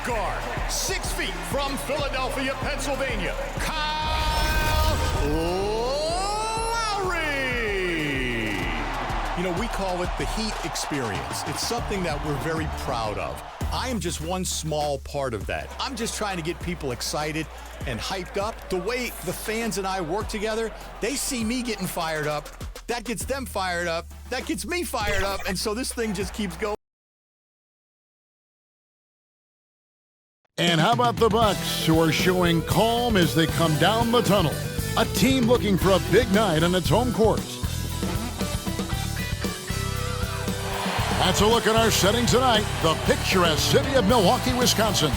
Point guard, 6 feet from Philadelphia, Pennsylvania, Kyle Lowry. You know, we call it the Heat experience. It's something that we're very proud of. I am just one small part of that. I'm just trying to get people excited and hyped up. The way the fans and I work together, they see me getting fired up. That gets them fired up. That gets me fired up. And so this thing just keeps going. And how about the Bucks, who are showing calm as they come down the tunnel? A team looking for a big night on its home court. That's a look at our setting tonight, the picturesque city of Milwaukee, Wisconsin.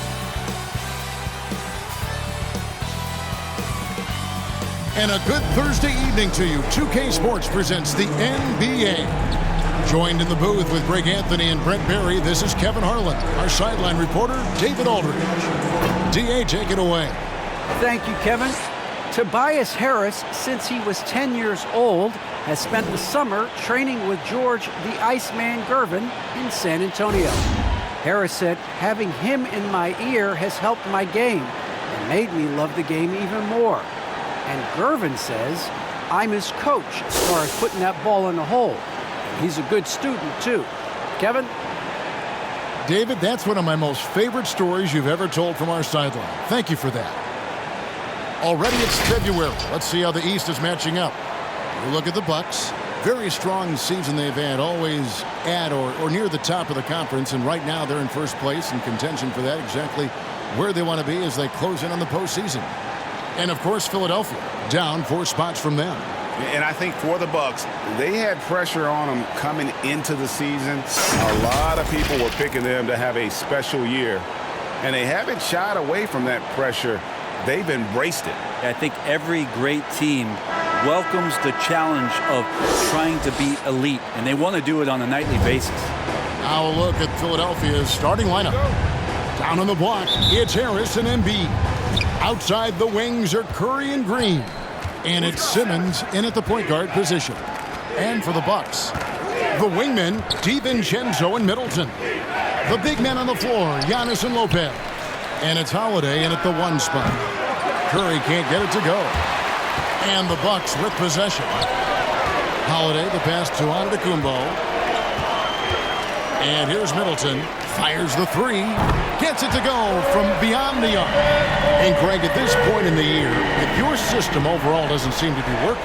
And a good Thursday evening to you. 2K Sports presents the NBA. Joined in the booth with Greg Anthony and Brent Barry, this is Kevin Harlan. Our sideline reporter, David Aldridge. DA, take it away. Thank you, Kevin. Tobias Harris, since he was 10 years old, has spent the summer training with George the Iceman Gervin in San Antonio. Harris said, having him in my ear has helped my game and made me love the game even more. And Gervin says, I'm his coach as far as putting that ball in the hole. He's a good student, too. Kevin? David, that's one of my most favorite stories you've ever told from our sideline. Thank you for that. Already it's February. Let's see how the East is matching up. We look at the Bucks. Very strong season they've had, always at or near the top of the conference, and right now they're in first place in contention for that, exactly where they want to be as they close in on the postseason. And, of course, Philadelphia, down 4 spots from them. And I think for the Bucks, they had pressure on them coming into the season. A lot of people were picking them to have a special year, and they haven't shied away from that pressure. They've embraced it. I think every great team welcomes the challenge of trying to be elite, and they want to do it on a nightly basis. Now a look at Philadelphia's starting lineup. Down on the block, it's Harris and Embiid. Outside the wings are Curry and Green. And it's Simmons in at the point guard position. And for the Bucks, the wingmen, DiVincenzo and Middleton. The big men on the floor, Giannis and Lopez. And it's Holiday in at the 1 spot. Curry can't get it to go. And the Bucks with possession. Holiday, the pass to Antetokounmpo. And here's Middleton. Fires the 3. Gets it to go from beyond the arc. And Greg, at this point in the year, if your system overall doesn't seem to be working,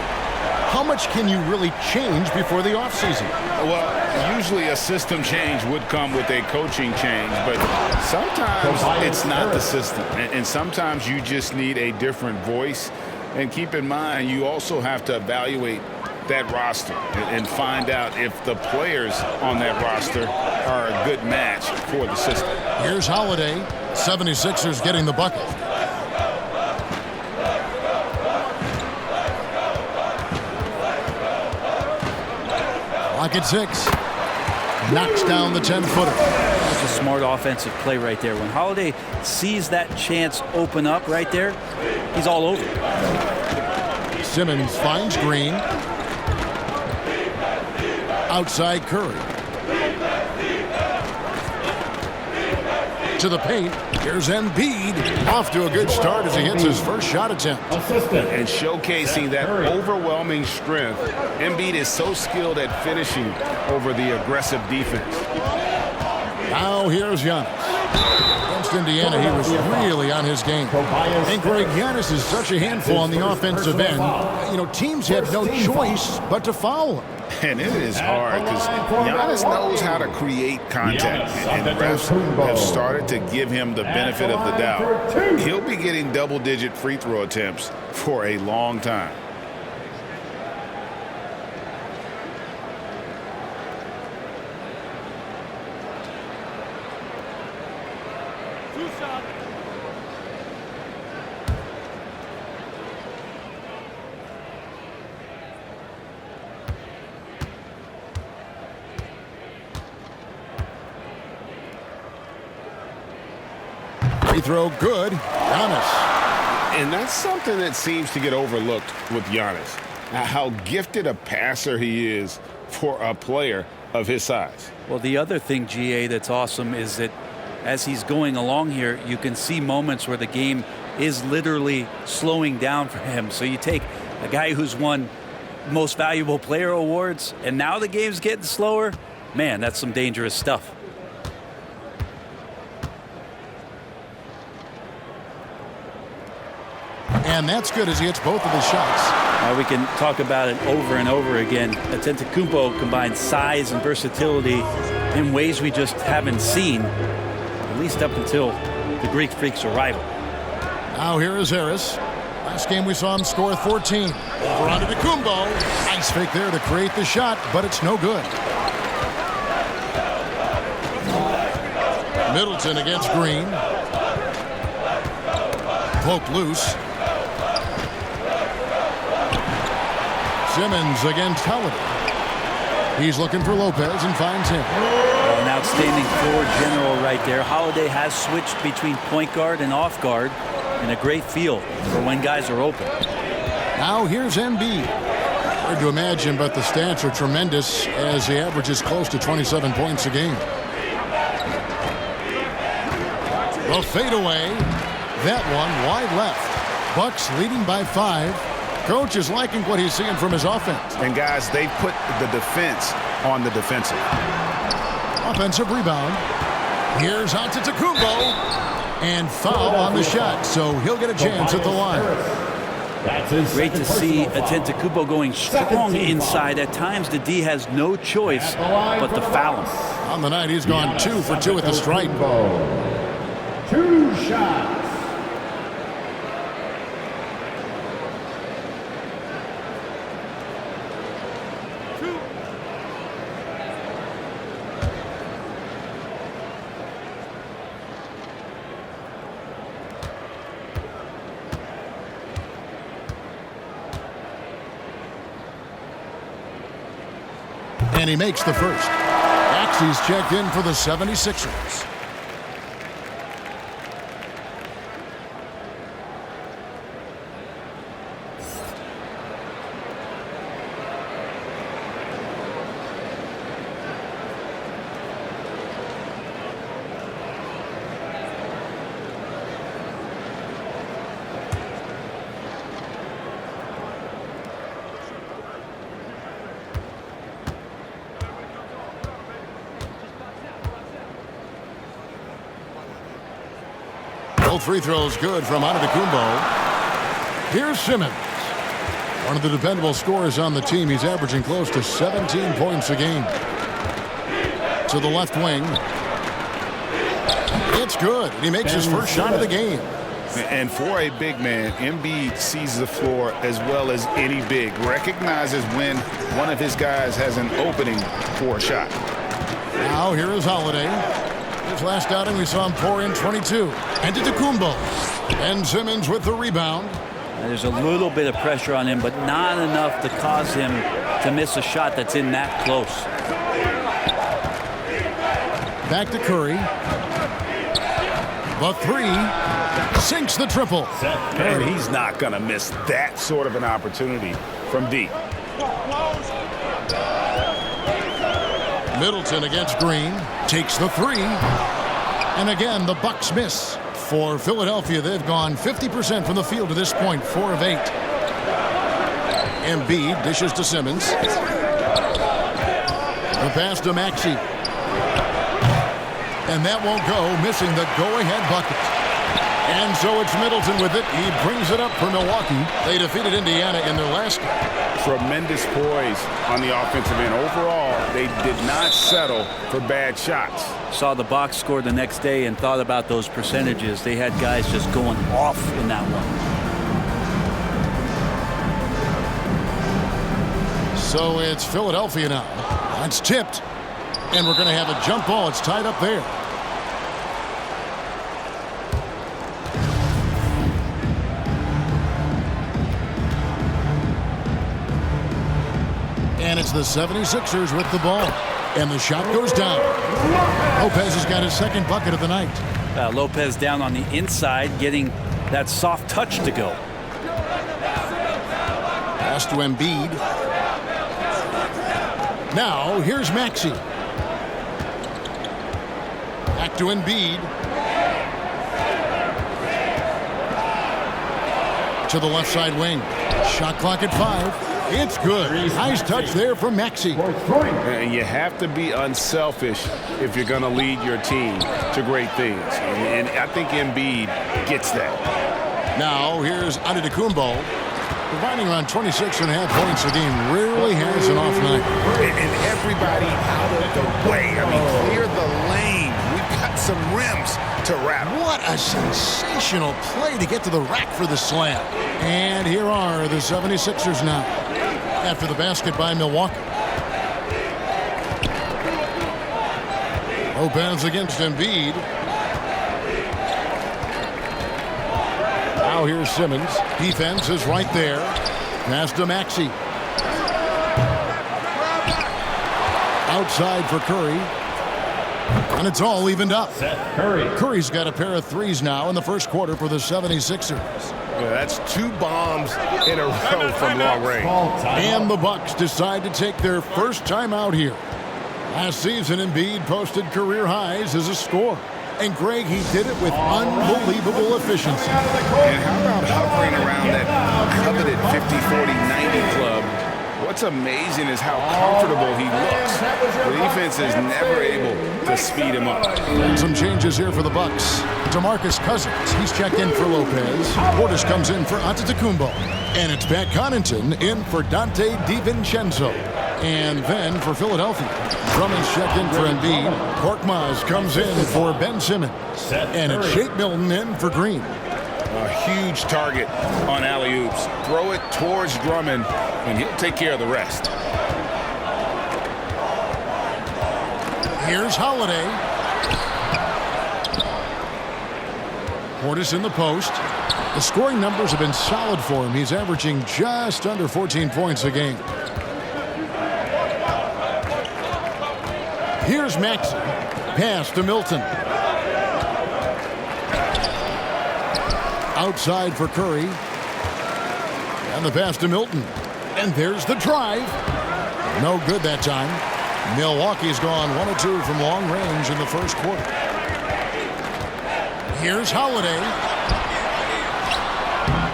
how much can you really change before the offseason? Well, usually a system change would come with a coaching change, but sometimes it's not the system. And sometimes you just need a different voice. And keep in mind, you also have to evaluate that roster and find out if the players on that roster are a good match for the system. Here's Holiday. 76ers getting the bucket. Clock at 6. Knocks down the 10-footer. That's a smart offensive play right there. When Holiday sees that chance open up right there, he's all over. Simmons finds Green. Outside Curry. To the paint. Here's Embiid. Off to a good start as he hits his first shot attempt. And showcasing that overwhelming strength. Embiid is so skilled at finishing over the aggressive defense. Now here's Giannis. Against Indiana, he was really on his game. And Greg, Giannis is such a handful on the offensive end. You know, teams have no choice but to foul him. And it is hard because Giannis knows how to create contact, and refs have started to give him the benefit of the doubt. He'll be getting double-digit free throw attempts for a long time. Free throw good. Giannis. And that's something that seems to get overlooked with Giannis. How gifted a passer he is for a player of his size. Well, the other thing, GA, that's awesome is that as he's going along here, you can see moments where the game is literally slowing down for him. So you take a guy who's won most valuable player awards, and now the game's getting slower. Man, that's some dangerous stuff. And that's good as he hits both of his shots. We can talk about it over and over again. Antetokounmpo combines size and versatility in ways we just haven't seen, at least up until the Greek Freak's arrival. Now here is Harris. Last game we saw him score 14. Over onto Antetokounmpo. Nice fake there to create the shot, but it's no good. Middleton against Green. Poked loose. Simmons against Holiday. He's looking for Lopez and finds him. An outstanding floor general right there. Holiday has switched between point guard and off guard, and a great feel for when guys are open. Now here's Embiid. Hard to imagine, but the stats are tremendous as he averages close to 27 points a game. The fadeaway. That one wide left. Bucks leading by 5. Coach is liking what he's seeing from his offense. And guys, they put the defense on the defensive. Offensive rebound. Here's Antetokounmpo. And foul on the shot, so he'll get a chance at the line. Great to see Antetokounmpo going strong inside. At times, the D has no choice but to foul him. On the night, he's gone 2 for 2 at the stripe. 2 shots. And he makes the first. Maxey's checked in for the 76ers. Both free throws good from Antetokounmpo. Here's Simmons. One of the dependable scorers on the team. He's averaging close to 17 points a game. To the left wing. It's good. He makes his first shot of the game. And for a big man, Embiid sees the floor as well as any big. Recognizes when one of his guys has an opening for a shot. Now here is Holiday. His last outing, we saw him pour in 22. Antetokounmpo. And Simmons with the rebound. There's a little bit of pressure on him, but not enough to cause him to miss a shot that's in that close. Back to Curry. The 3 sinks the triple. And he's not going to miss that sort of an opportunity from deep. Middleton against Green. Takes the 3. And again, the Bucks miss. For Philadelphia, they've gone 50% from the field to this point, 4 of 8. Embiid dishes to Simmons. The pass to Maxey. And that won't go, missing the go-ahead bucket. And so it's Middleton with it. He brings it up for Milwaukee. They defeated Indiana in their last game. Tremendous poise on the offensive end. Overall, they did not settle for bad shots. Saw the box score the next day and thought about those percentages. They had guys just going off in that one. So it's Philadelphia now. It's tipped. And we're going to have a jump ball. It's tied up there. And it's the 76ers with the ball. And the shot goes down. Lopez has got his second bucket of the night. Lopez down on the inside, getting that soft touch to go. Pass to Embiid. Now, here's Maxey. Back to Embiid. to the left side wing. Shot clock at 5. It's good. Nice touch there from Maxey. And you have to be unselfish if you're going to lead your team to great things. And I think Embiid gets that. Now here's Antetokounmpo, providing around 26.5 points a game. Rarely has an off night. And everybody out of the way. I mean, clear the lane. We've got some rims to wrap. What a sensational play to get to the rack for the slam. And here are the 76ers now, after the basket by Milwaukee. Lopez against Embiid. Now here's Simmons. Defense is right there. Pass to Maxey. Outside for Curry. And it's all evened up. Curry's got a pair of threes now in the first quarter for the 76ers. Yeah, that's 2 bombs in a row from long range. And the Bucks decide to take their first time out here. Last season, Embiid posted career highs as a scorer. And Greg, he did it with unbelievable efficiency. And how about hovering around that coveted 50-40-90 club? What's amazing is how comfortable he looks. The defense is never able to speed him up. And some changes here for the Bucks. DeMarcus Cousins, he's checked in for Lopez. Portis comes in for Antetokounmpo. And it's Pat Connaughton in for Dante DiVincenzo. And then for Philadelphia, Drummond's checked in for Embiid. Korkmaz comes in for Ben Simmons. And it's Shake Milton in for Green. A huge target on alley-oops. Throw it towards Drummond, and he'll take care of the rest. Here's Holiday. Portis in the post. The scoring numbers have been solid for him. He's averaging just under 14 points a game. Here's Maxey. Pass to Milton. Outside for Curry. And the pass to Milton. And there's the drive. No good that time. Milwaukee's gone 1 of 2 from long range in the first quarter. Here's Holiday.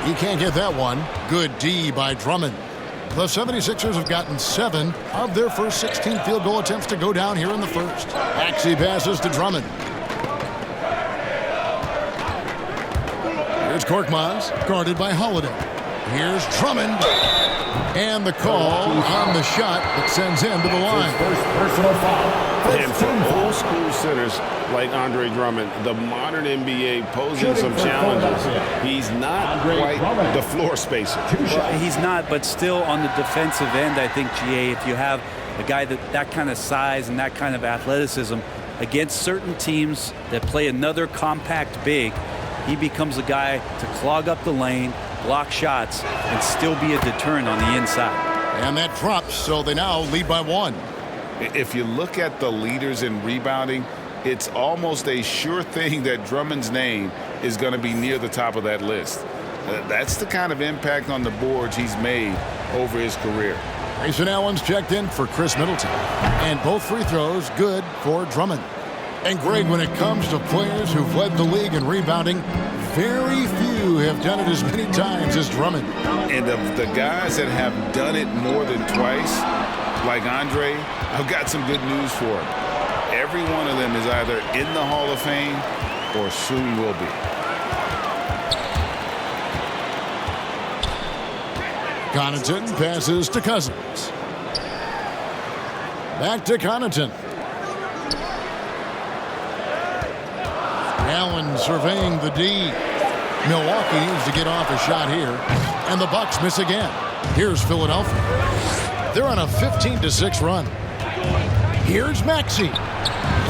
He can't get that one. Good D by Drummond. The 76ers have gotten 7 of their first 16 field goal attempts to go down here in the first. Maxey passes to Drummond. Here's Korkmaz, guarded by Holiday. Here's Drummond. And the call on the shot that sends him to the line. First personal foul. And for old school centers like Andre Drummond, the modern NBA posing some challenges. He's not quite the floor spacer. Well, he's not, but still on the defensive end, I think, GA, if you have a guy that kind of size and that kind of athleticism against certain teams that play another compact big, he becomes a guy to clog up the lane, block shots, and still be a deterrent on the inside. And that drops, so they now lead by 1. If you look at the leaders in rebounding, it's almost a sure thing that Drummond's name is going to be near the top of that list. That's the kind of impact on the boards he's made over his career. Grayson Allen's checked in for Chris Middleton. And both free throws good for Drummond. And Greg, when it comes to players who've led the league in rebounding, very few have done it as many times as Drummond. And of the guys that have done it more than twice, like Andre, I've got some good news for him. Every one of them is either in the Hall of Fame or soon will be. Connaughton passes to Cousins. Back to Connaughton. Allen surveying the D. Milwaukee needs to get off a shot here. And the Bucks miss again. Here's Philadelphia. They're on a 15-6 run. Here's Maxey.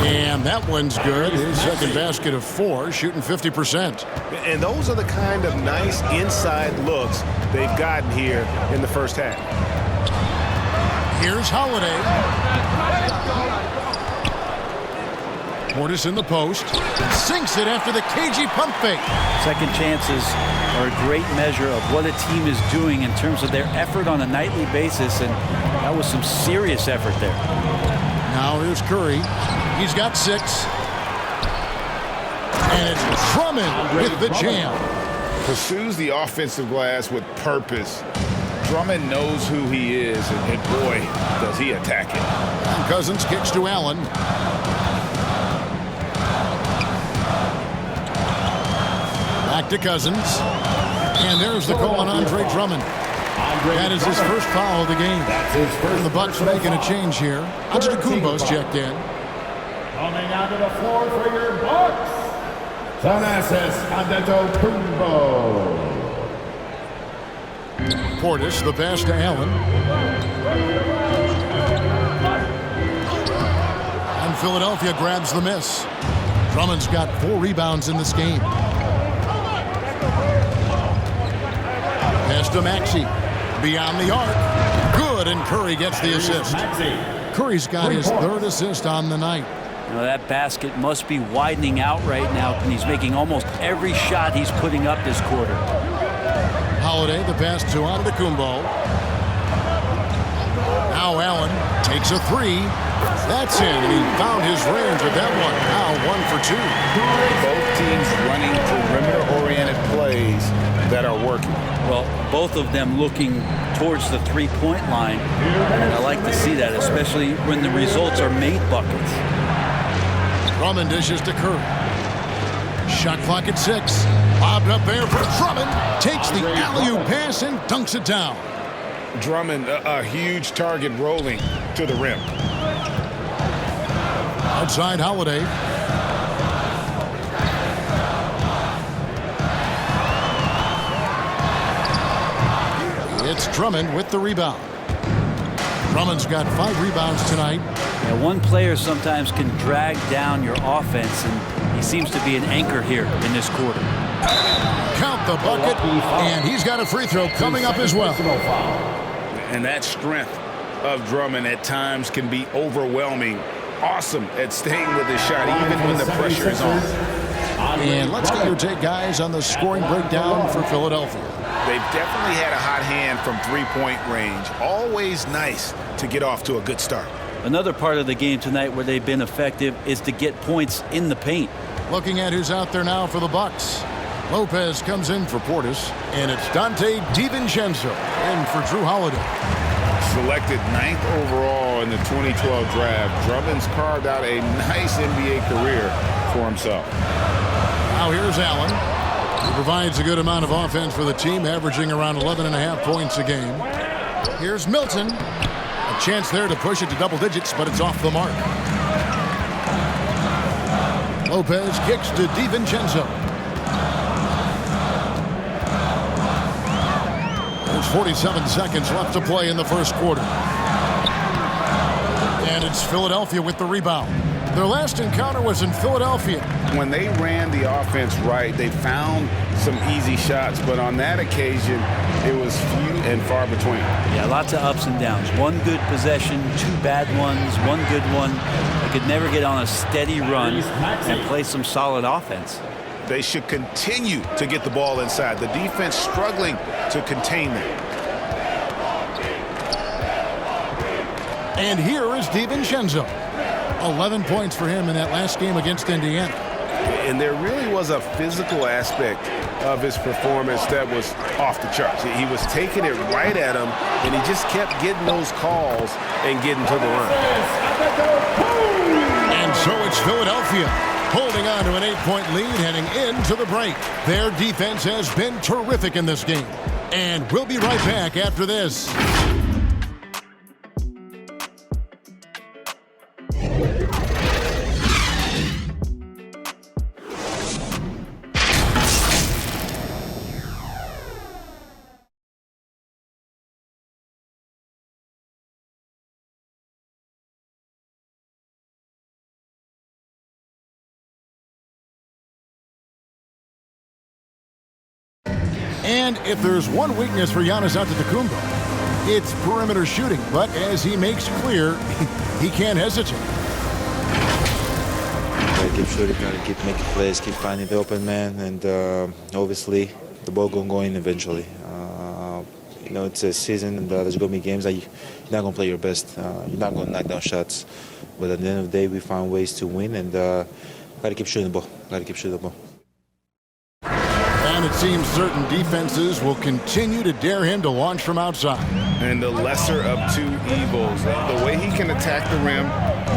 And that one's good. His second basket of 4, shooting 50%. And those are the kind of nice inside looks they've gotten here in the first half. Here's Holiday. Portis in the post. Sinks it after the cagey pump fake. Second chances are a great measure of what a team is doing in terms of their effort on a nightly basis, and that was some serious effort there. Now here's Curry. He's got 6. And it's Drummond with the jam. pursues the offensive glass with purpose. Drummond knows who he is, and boy, does he attack it. And Cousins kicks to Allen. Back to Cousins. And there's the call on Andre Drummond. That is his first foul of the game. And the Bucks making a change here. Antetokounmpo's checked in. Coming onto the floor for your Bucks, Thanasis Antetokounmpo. Portis, the pass to Allen. And Philadelphia grabs the miss. Drummond's got 4 rebounds in this game. Pass to Maxey. Beyond the arc. Good, and Curry gets the assist. Curry's got his 3rd assist on the night. You know, that basket must be widening out right now, and he's making almost every shot he's putting up this quarter. Holiday, the pass to Antetokounmpo. Now Allen takes a 3. That's in, and he found his range with that one. Now 1 for 2. Both teams running perimeter-oriented plays that are working. Well, both of them looking towards the three-point line. And I like to see that, especially when the results are made buckets. Drummond dishes to Curry. Shot clock at 6. Bobbed up there for Drummond. Takes the alley-oop pass and dunks it down. Drummond, a huge target rolling to the rim. Outside Holiday. It's Drummond with the rebound. Drummond's got 5 rebounds tonight. Yeah, one player sometimes can drag down your offense, and he seems to be an anchor here in this quarter. Count the bucket, and he's got a free throw coming up as well. And that strength of Drummond at times can be overwhelming. Awesome at staying with his shot, even when the pressure is on. And let's get your take, guys, on the scoring breakdown for Philadelphia. They've definitely had a hot hand from three-point range. Always nice to get off to a good start. Another part of the game tonight where they've been effective is to get points in the paint. Looking at who's out there now for the Bucks. Lopez comes in for Portis, and it's Dante DiVincenzo in for Drew Holiday. Selected 9th overall in the 2012 draft, Drummond's carved out a nice NBA career for himself. Now here's Allen. He provides a good amount of offense for the team, averaging around 11.5 points a game. Here's Milton. A chance there to push it to double digits, but it's off the mark. Lopez kicks to DiVincenzo. There's 47 seconds left to play in the first quarter. And it's Philadelphia with the rebound. Their last encounter was in Philadelphia. When they ran the offense right, they found some easy shots, but on that occasion, it was few and far between. Yeah, lots of ups and downs. One good possession, 2 bad ones, 1 good one. They could never get on a steady run and play some solid offense. They should continue to get the ball inside. The defense struggling to contain them. And here is DiVincenzo. 11 points for him in that last game against Indiana. And there really was a physical aspect of his performance that was off the charts. He was taking it right at him, and he just kept getting those calls and getting to the run. And so it's Philadelphia holding on to an 8-point lead heading into the break. Their defense has been terrific in this game. And we'll be right back after this. And if there's one weakness for Giannis Antetokounmpo, it's perimeter shooting. But as he makes clear, he can't hesitate. Gotta keep shooting, gotta keep making plays, keep finding the open man, and obviously the ball gonna go in eventually. You know, it's a season, and there's gonna be games that you're not gonna play your best. You're not gonna knock down shots, but at the end of the day, we found ways to win, and gotta keep shooting the ball. Gotta keep shooting the ball. And it seems certain defenses will continue to dare him to launch from outside. And the lesser of two evils. The way he can attack the rim,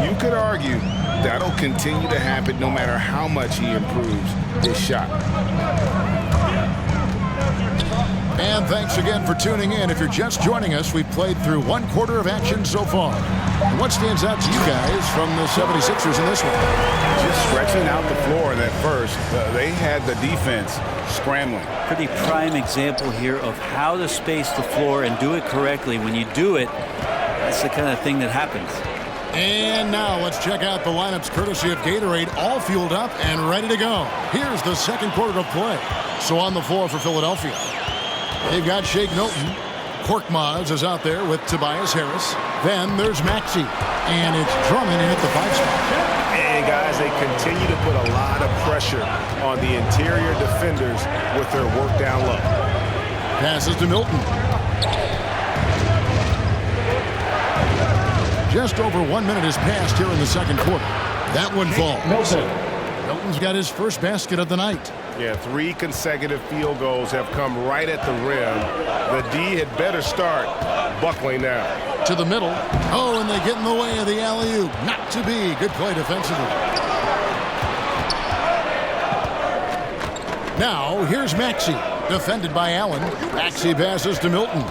you could argue that'll continue to happen no matter how much he improves his shot. And thanks again for tuning in. If you're just joining us, we've played through one quarter of action so far. And what stands out to you guys from the 76ers in this one? Just stretching out the floor in that first. They had the defense scrambling. Pretty prime example here of how to space the floor and do it correctly. When you do it, that's the kind of thing that happens. And now let's check out the lineups courtesy of Gatorade, all fueled up and ready to go. Here's the second quarter of play. So on the floor for Philadelphia, they've got Shake Milton. Korkmaz is out there with Tobias Harris. Then there's Maxey. And it's Drummond in at the 5 spot. And guys, they continue to put a lot of pressure on the interior defenders with their work down low. Passes to Milton. Just over 1 minute has passed here in the second quarter. That one falls. Milton's got his first basket of the night. Yeah, 3 consecutive field goals have come right at the rim. The D had better start buckling now. To the middle. Oh, and they get in the way of the alley-oop. Not to be. Good play defensively. Now, here's Maxey. Defended by Allen. Maxey passes to Milton.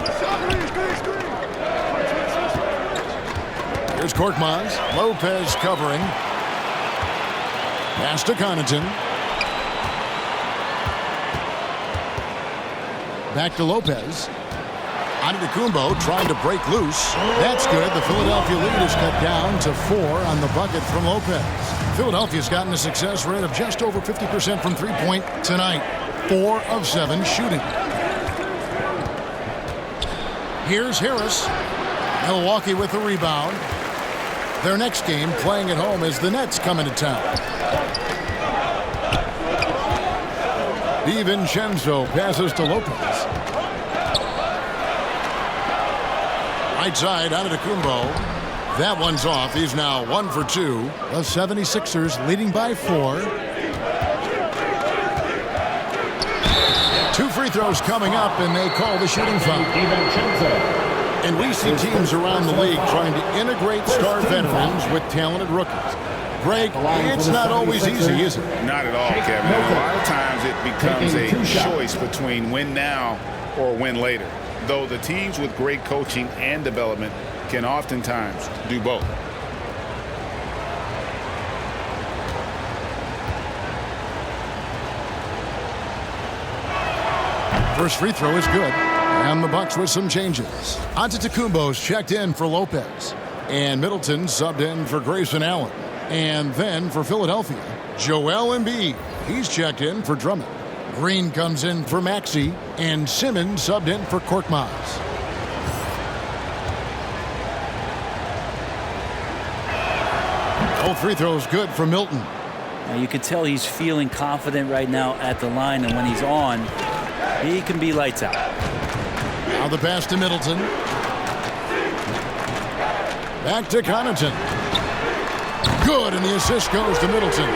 Here's Korkmaz. Lopez covering. Pass to Connaughton. Back to Lopez. Antetokounmpo trying to break loose. That's good. The Philadelphia lead is cut down to 4 on the bucket from Lopez. Philadelphia's gotten a success rate of just over 50% from three-point tonight. 4 of 7 shooting. Here's Harris. Milwaukee with the rebound. Their next game playing at home as the Nets come into town. DiVincenzo passes to Lopez. Right side, Antetokounmpo. That one's off. He's now 1 for 2. The 76ers leading by 4. 2 free throws coming up, and they call the shooting foul. And we see teams around the league trying to integrate star veterans with talented rookies. Greg, it's not always easy, is it? Not at all, Kevin. A lot of times it becomes a choice between win now or win later. Though the teams with great coaching and development can oftentimes do both. First free throw is good. And the Bucks with some changes. Antetokounmpo's checked in for Lopez. And Middleton subbed in for Grayson Allen. And then for Philadelphia, Joel Embiid. He's checked in for Drummond. Green comes in for Maxey. And Simmons subbed in for Korkmaz. All free throws good for Milton. Now you can tell he's feeling confident right now at the line, and when he's on, he can be lights out. Now the pass to Middleton. Back to Connaughton. Good, and the assist goes to Middleton.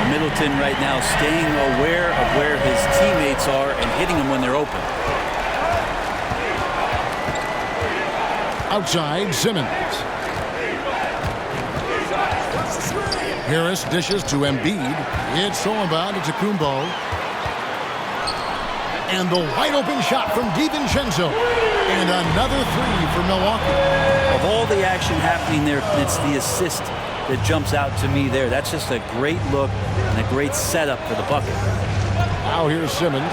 Middleton right now staying aware of where his teammates are and hitting them when they're open. Outside, Simmons. Harris dishes to Embiid. It's thrown by Antetokounmpo. And the wide-open shot from DiVincenzo. And another 3 for Milwaukee. Of all the action happening there, it's the assist that jumps out to me there. That's just a great look and a great setup for the bucket. Now here's Simmons.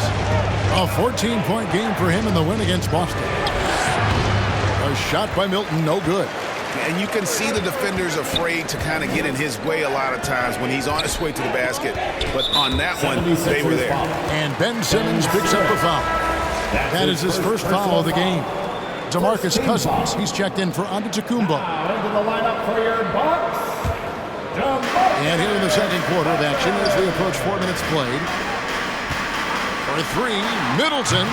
A 14-point game for him in the win against Boston. A shot by Milton, no good. And you can see the defenders afraid to kind of get in his way a lot of times when he's on his way to the basket. But on that one, they were there. And Ben Simmons picks up a foul. That is his first foul of the game. DeMarcus Cousins, he's checked in for Antetokounmpo. Into the lineup for your Bucks. And here in the second quarter of action as we approach 4 minutes played. For 3, Middleton.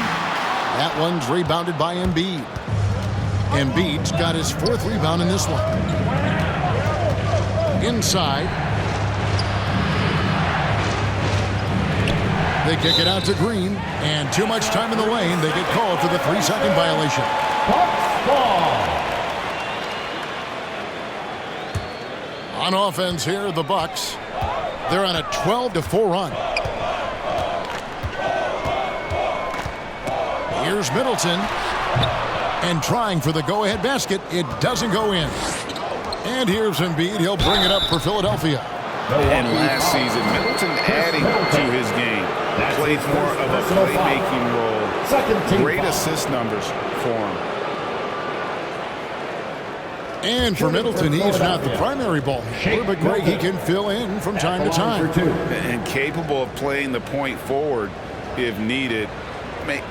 That one's rebounded by Embiid. Embiid's got his 4th rebound in this one. Inside. They kick it out to Green, and too much time in the lane. They get called for the 3-second violation. Bucks ball. On offense here, the Bucks. They're on a 12-4 run. Here's Middleton. And trying for the go-ahead basket. It doesn't go in. And here's Embiid. He'll bring it up for Philadelphia. And last season, Middleton adding to his game. Played more of a playmaking role. Great assist numbers for him. And for Middleton, he's not the primary ball handler, but Greg, he can fill in from time to time. And capable of playing the point forward if needed.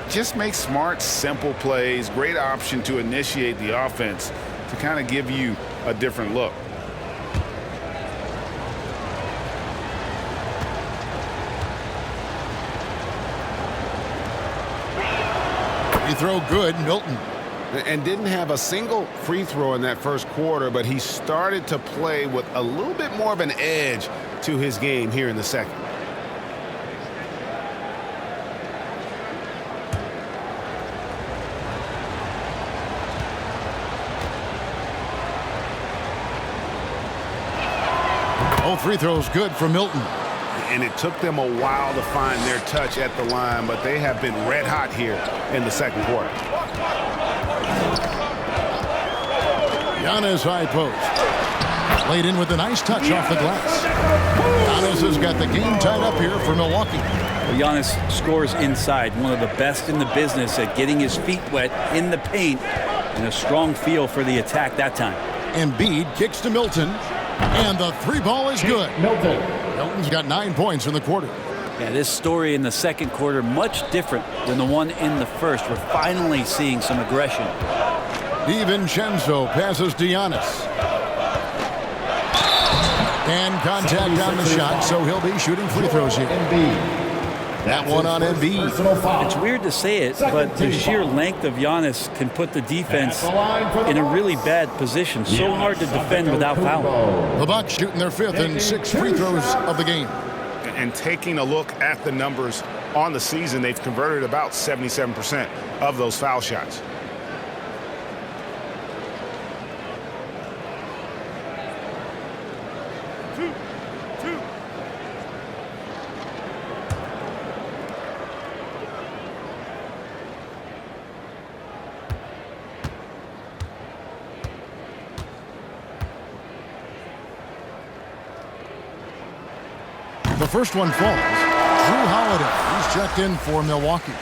Just make smart, simple plays. Great option to initiate the offense to kind of give you a different look. Free throw good, Milton. And didn't have a single free throw in that first quarter, but he started to play with a little bit more of an edge to his game here in the second. Both free throws good for Milton. And it took them a while to find their touch at the line, but they have been red hot here in the second quarter. Giannis high post. Laid in with a nice touch off the glass. Giannis has got the game tied up here for Milwaukee. Giannis scores inside, one of the best in the business at getting his feet wet in the paint, and a strong feel for the attack that time. Embiid kicks to Milton, and the three ball is good. Milton's got 9 points in the quarter. Yeah, this story in the second quarter much different than the one in the first. We're finally seeing some aggression. DiVincenzo passes to Giannis. And contact on the shot, so he'll be shooting free throws here. That one on Embiid. It's weird to say it, but the sheer length of Giannis can put the defense in a really bad position. So hard to defend without fouling. The Bucks shooting their 5th and 6th free throws of the game. And taking a look at the numbers on the season, they've converted about 77% of those foul shots. The first one falls. Drew Holiday. He's checked in for Milwaukee.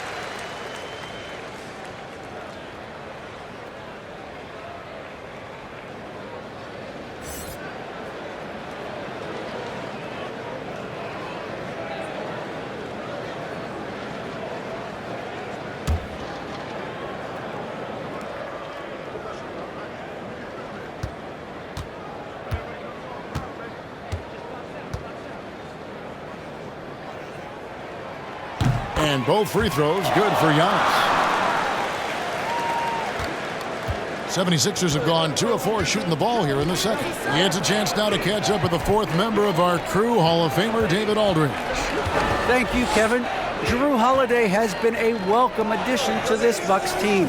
And both free throws good for Giannis. 76ers have gone 2 of 4 shooting the ball here in the second. He has a chance now to catch up with the 4th member of our crew, Hall of Famer David Aldridge. Thank you, Kevin. Drew Holiday has been a welcome addition to this Bucks team.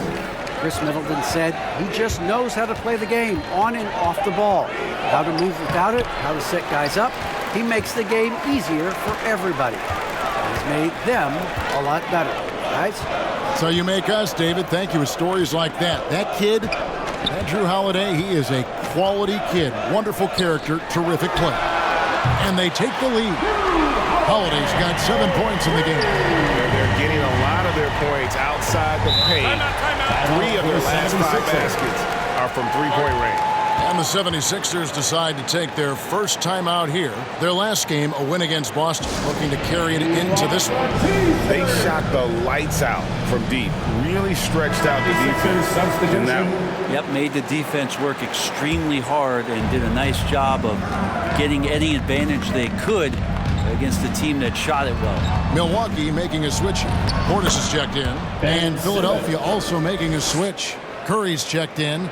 Chris Middleton said he just knows how to play the game on and off the ball, how to move without it, how to set guys up. He makes the game easier for everybody. He's made them a lot better, guys. So you make us, David. Thank you with stories like that. That kid, that Drew Holiday, he is a quality kid. Wonderful character, terrific play. And they take the lead. Holiday's got 7 points in the game. They're getting a lot of their points outside the paint. 3 of their last 5 baskets are from three-point range. And the 76ers decide to take their first time out here. Their last game, a win against Boston, looking to carry it into this one. They shot the lights out from deep. Really stretched out the defense in that one. Yep, made the defense work extremely hard and did a nice job of getting any advantage they could against a team that shot it well. Milwaukee making a switch. Portis is checked in. And Philadelphia also making a switch. Curry's checked in.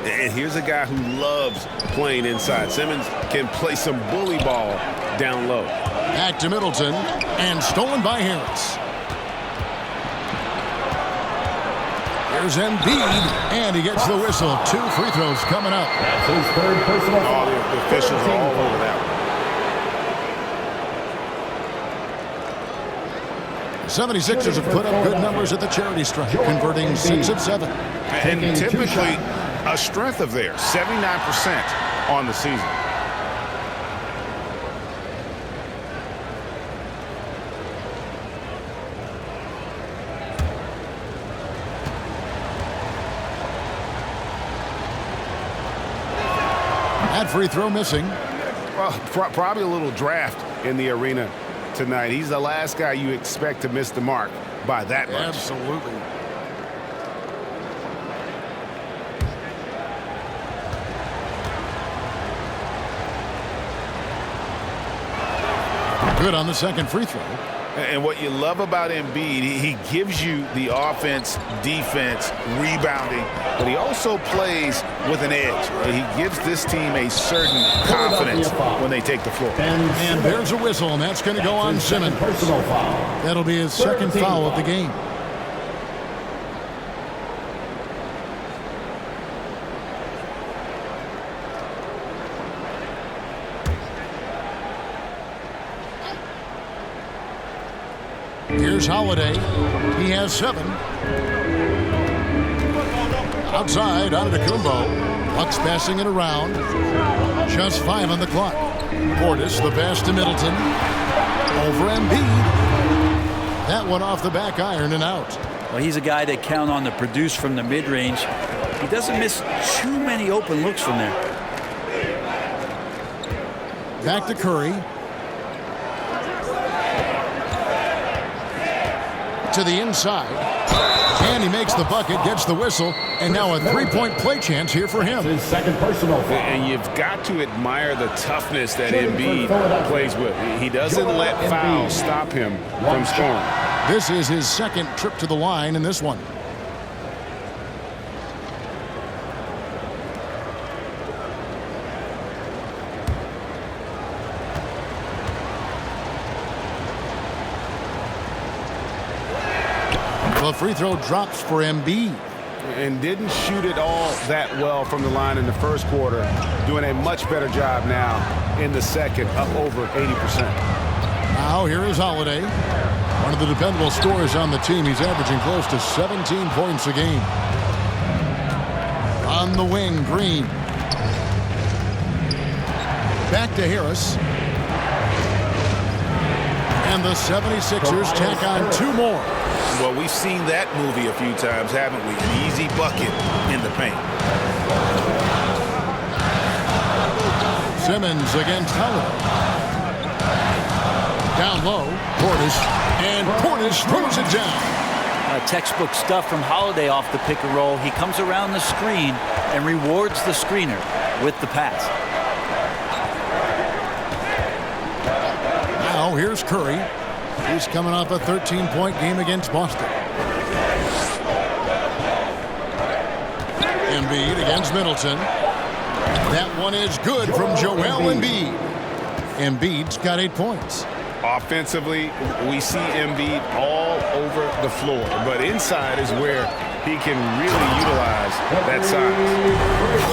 And here's a guy who loves playing inside. Simmons can play some bully ball down low. Back to Middleton, and stolen by Harris. Here's Embiid, and he gets the whistle. 2 free throws coming up. That's his third personal foul. The officials are all over that one. 76ers have put up good numbers at the charity stripe, converting 6 of 7. And typically a strength of theirs, 79% on the season. That free throw missing. Well, probably a little draft in the arena tonight. He's the last guy you expect to miss the mark by that much. Absolutely. Good on the second free throw. And what you love about Embiid, he gives you the offense, defense, rebounding, but he also plays with an edge. He gives this team a certain confidence when they take the floor. And there's a whistle, and that's going to go on Simmons. Personal foul. That'll be his second foul of the game. Here's Holiday. He has 7. Outside, Antetokounmpo. Bucks passing it around. Just 5 on the clock. Portis, the pass to Middleton. Over Embiid. That one off the back iron and out. Well, he's a guy that count on to produce from the mid-range. He doesn't miss too many open looks from there. Back to Curry. To the inside. And he makes the bucket, gets the whistle, and now a 3-point play chance here for him. His second personal foul. And you've got to admire the toughness that Embiid plays with. He doesn't let fouls stop him from scoring. This is his second trip to the line in this one. The free throw drops for Embiid. And didn't shoot it all that well from the line in the first quarter. Doing a much better job now in the second, up over 80%. Now here is Holiday. One of the dependable scorers on the team. He's averaging close to 17 points a game. On the wing, Green. Back to Harris. And the 76ers tack on 2 more. Well, we've seen that movie a few times, haven't we? An easy bucket in the paint. Simmons against Holiday. Down low, Portis. And Portis throws it down. Textbook stuff from Holiday off the pick and roll. He comes around the screen and rewards the screener with the pass. Now here's Curry. He's coming off a 13-point game against Boston. Embiid against Middleton. That one is good from Joel Embiid. Embiid's got 8 points. Offensively, we see Embiid all over the floor, but inside is where he can really utilize that size.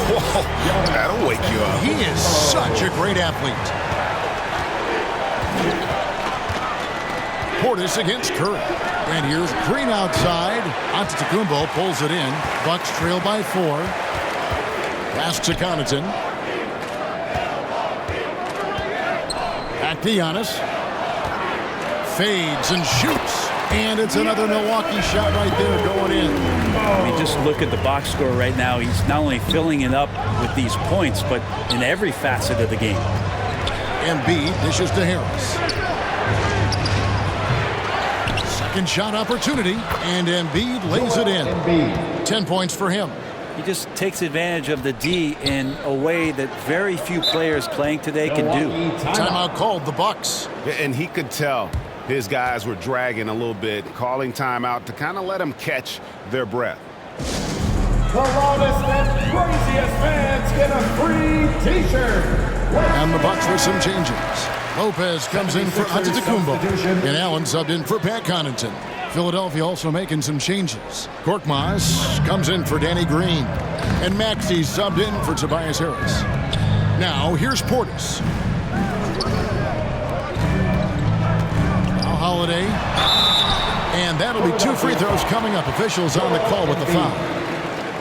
Whoa, that'll wake you up. He is such a great athlete. Portis against Curry. And here's Green outside. Antetokounmpo pulls it in. Bucks trail by 4. Pass to Connaughton. Back to Giannis. Fades and shoots. And it's another Milwaukee shot right there going in. I mean, just look at the box score right now. He's not only filling it up with these points, but in every facet of the game. Embiid dishes to Harris. Second shot opportunity, and Embiid lays it in. 10 points for him. He just takes advantage of the D in a way that very few players playing today can do. Timeout called the Bucks. And he could tell his guys were dragging a little bit, calling timeout to kind of let them catch their breath. The loudest and craziest fans get a free T-shirt. And the Bucks with some changes. Lopez comes in for Antetokounmpo. And Allen subbed in for Pat Connaughton. Philadelphia also making some changes. Korkmaz comes in for Danny Green. And Maxey subbed in for Tobias Harris. Now, here's Portis. Now Holiday. And that'll be 2 free throws coming up. Officials on the call with the foul.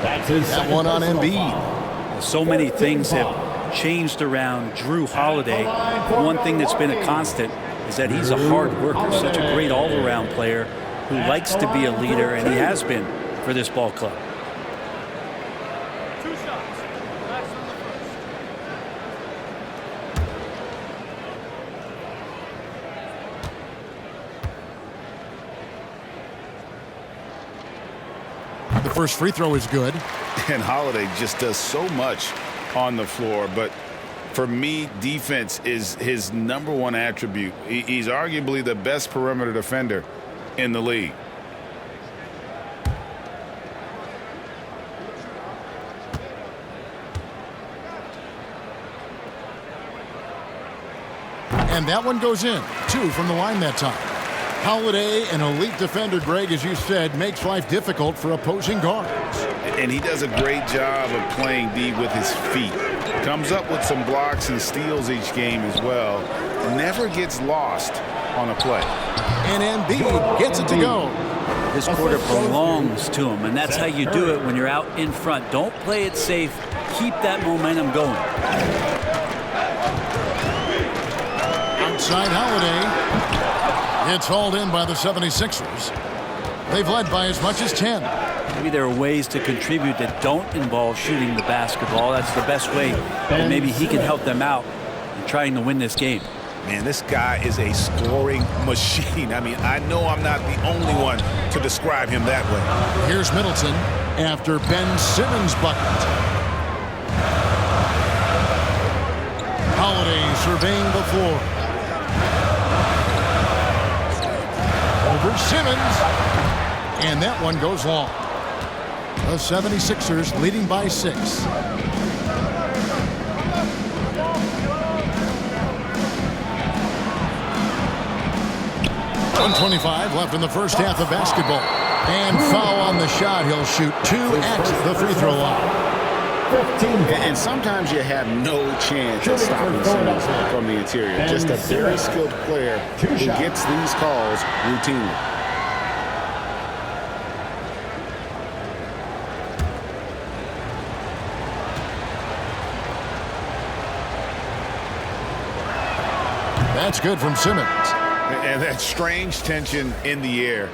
That one on Embiid. So many things have changed around Drew Holiday. One thing that's been a constant is that he's a hard worker, such a great all-around player who likes to be a leader, and he has been for this ball club. The first free throw is good. And Holiday just does so much on the floor, but for me, defense is his #1 attribute. He's arguably the best perimeter defender in the league. And that one goes in. 2 from the line that time. Holiday, an elite defender, Greg, as you said, makes life difficult for opposing guards. And he does a great job of playing D with his feet. Comes up with some blocks and steals each game as well. Never gets lost on a play. And Embiid gets it to go. This quarter belongs to him, and that's how you do it when you're out in front. Don't play it safe. Keep that momentum going. Outside Holiday. It's hauled in by the 76ers. They've led by as much as 10. Maybe there are ways to contribute that don't involve shooting the basketball. That's the best way. And maybe he can help them out in trying to win this game. Man, this guy is a scoring machine. I mean, I know I'm not the only one to describe him that way. Here's Middleton after Ben Simmons' bucket. Holiday surveying the floor. Over Simmons. And that one goes long. The 76ers leading by 6. 1:25 left in the first half of basketball. And foul on the shot. He'll shoot 2 at the free throw line. And sometimes you have no chance of stopping Simmons from the interior. Just a very skilled player who gets these calls routinely. That's good from Simmons. And that strange tension in the air.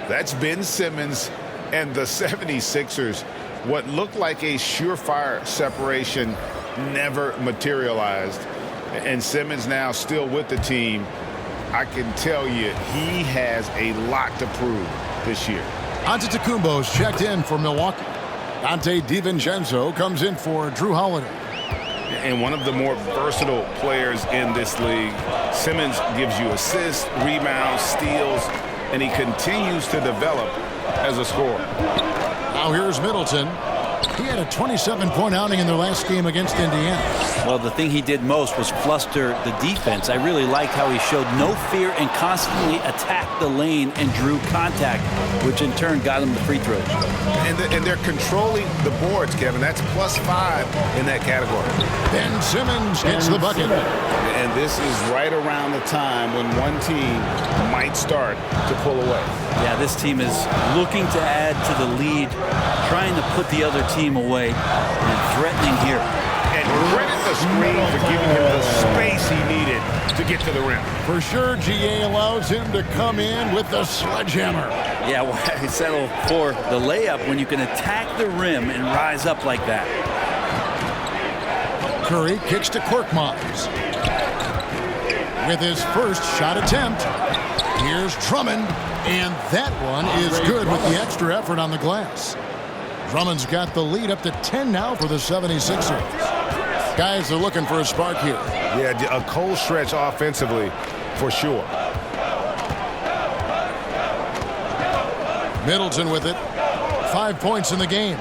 That's Ben Simmons and the 76ers. What looked like a surefire separation never materialized. And Simmons now still with the team. I can tell you he has a lot to prove this year. Antetokounmpo's checked in for Milwaukee. Dante DiVincenzo comes in for Drew Holiday. And one of the more versatile players in this league. Simmons gives you assists, rebounds, steals, and he continues to develop as a scorer. Now here's Middleton. He had a 27-point outing in their last game against Indiana. Well, the thing he did most was fluster the defense. I really liked how he showed no fear and constantly attacked the lane and drew contact, which in turn got him the free throws. And they're controlling the boards, Kevin. That's +5 in that category. Ben Simmons gets the bucket. And this is right around the time when one team might start to pull away. Yeah, this team is looking to add to the lead, trying to put the other team away, and threatening here. And credit the screen for giving him the space he needed to get to the rim. For sure, GA allows him to come in with the sledgehammer. Yeah, why settle for the layup when you can attack the rim and rise up like that? Curry kicks to Korkmaz. With his first shot attempt, here's Drummond, and that one is good with the extra effort on the glass. Drummond's got the lead up to 10 now for the 76ers. Guys are looking for a spark here. Yeah, a cold stretch offensively for sure. Middleton with it. 5 points in the game.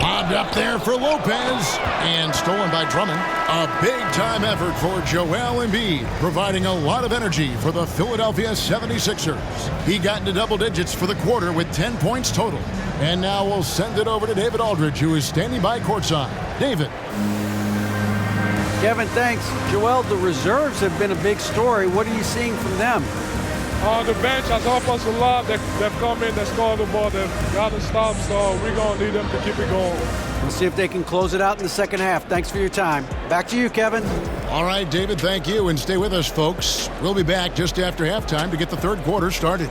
Lobbed up there for Lopez and stolen by Drummond. A big-time effort for Joel Embiid, providing a lot of energy for the Philadelphia 76ers. He got into double digits for the quarter with 10 points total. And now we'll send it over to David Aldridge, who is standing by courtside. David. Kevin, thanks. Joel, the reserves have been a big story. What are you seeing from them? On the bench, as offensive line, they've come in, they've scored the ball, they've got to stop, so we're going to need them to keep it going. We'll see if they can close it out in the second half. Thanks for your time. Back to you, Kevin. All right, David, thank you, and stay with us, folks. We'll be back just after halftime to get the third quarter started.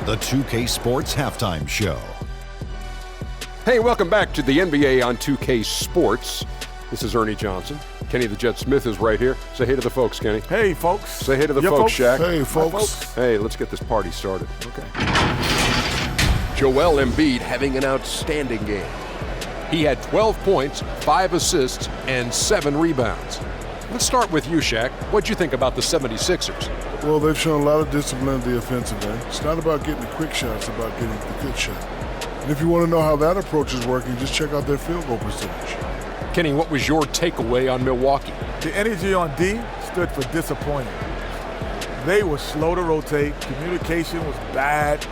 The 2K Sports Halftime Show. Hey, welcome back to the NBA on 2K Sports. This is Ernie Johnson. Kenny the Jet Smith is right here. Say hey to the folks, Kenny. Hey, folks. Say hey to the folks, Shaq. Hey, folks. Hey, let's get this party started. Okay. Joel Embiid having an outstanding game. He had 12 points, 5 assists, and 7 rebounds. Let's start with you, Shaq. What'd you think about the 76ers? Well, they've shown a lot of discipline at the offensive end. It's not about getting the quick shots, it's about getting the good shot. And if you want to know how that approach is working, just check out their field goal percentage. Kenny, what was your takeaway on Milwaukee? The energy on D stood for disappointing. They were slow to rotate. Communication was bad.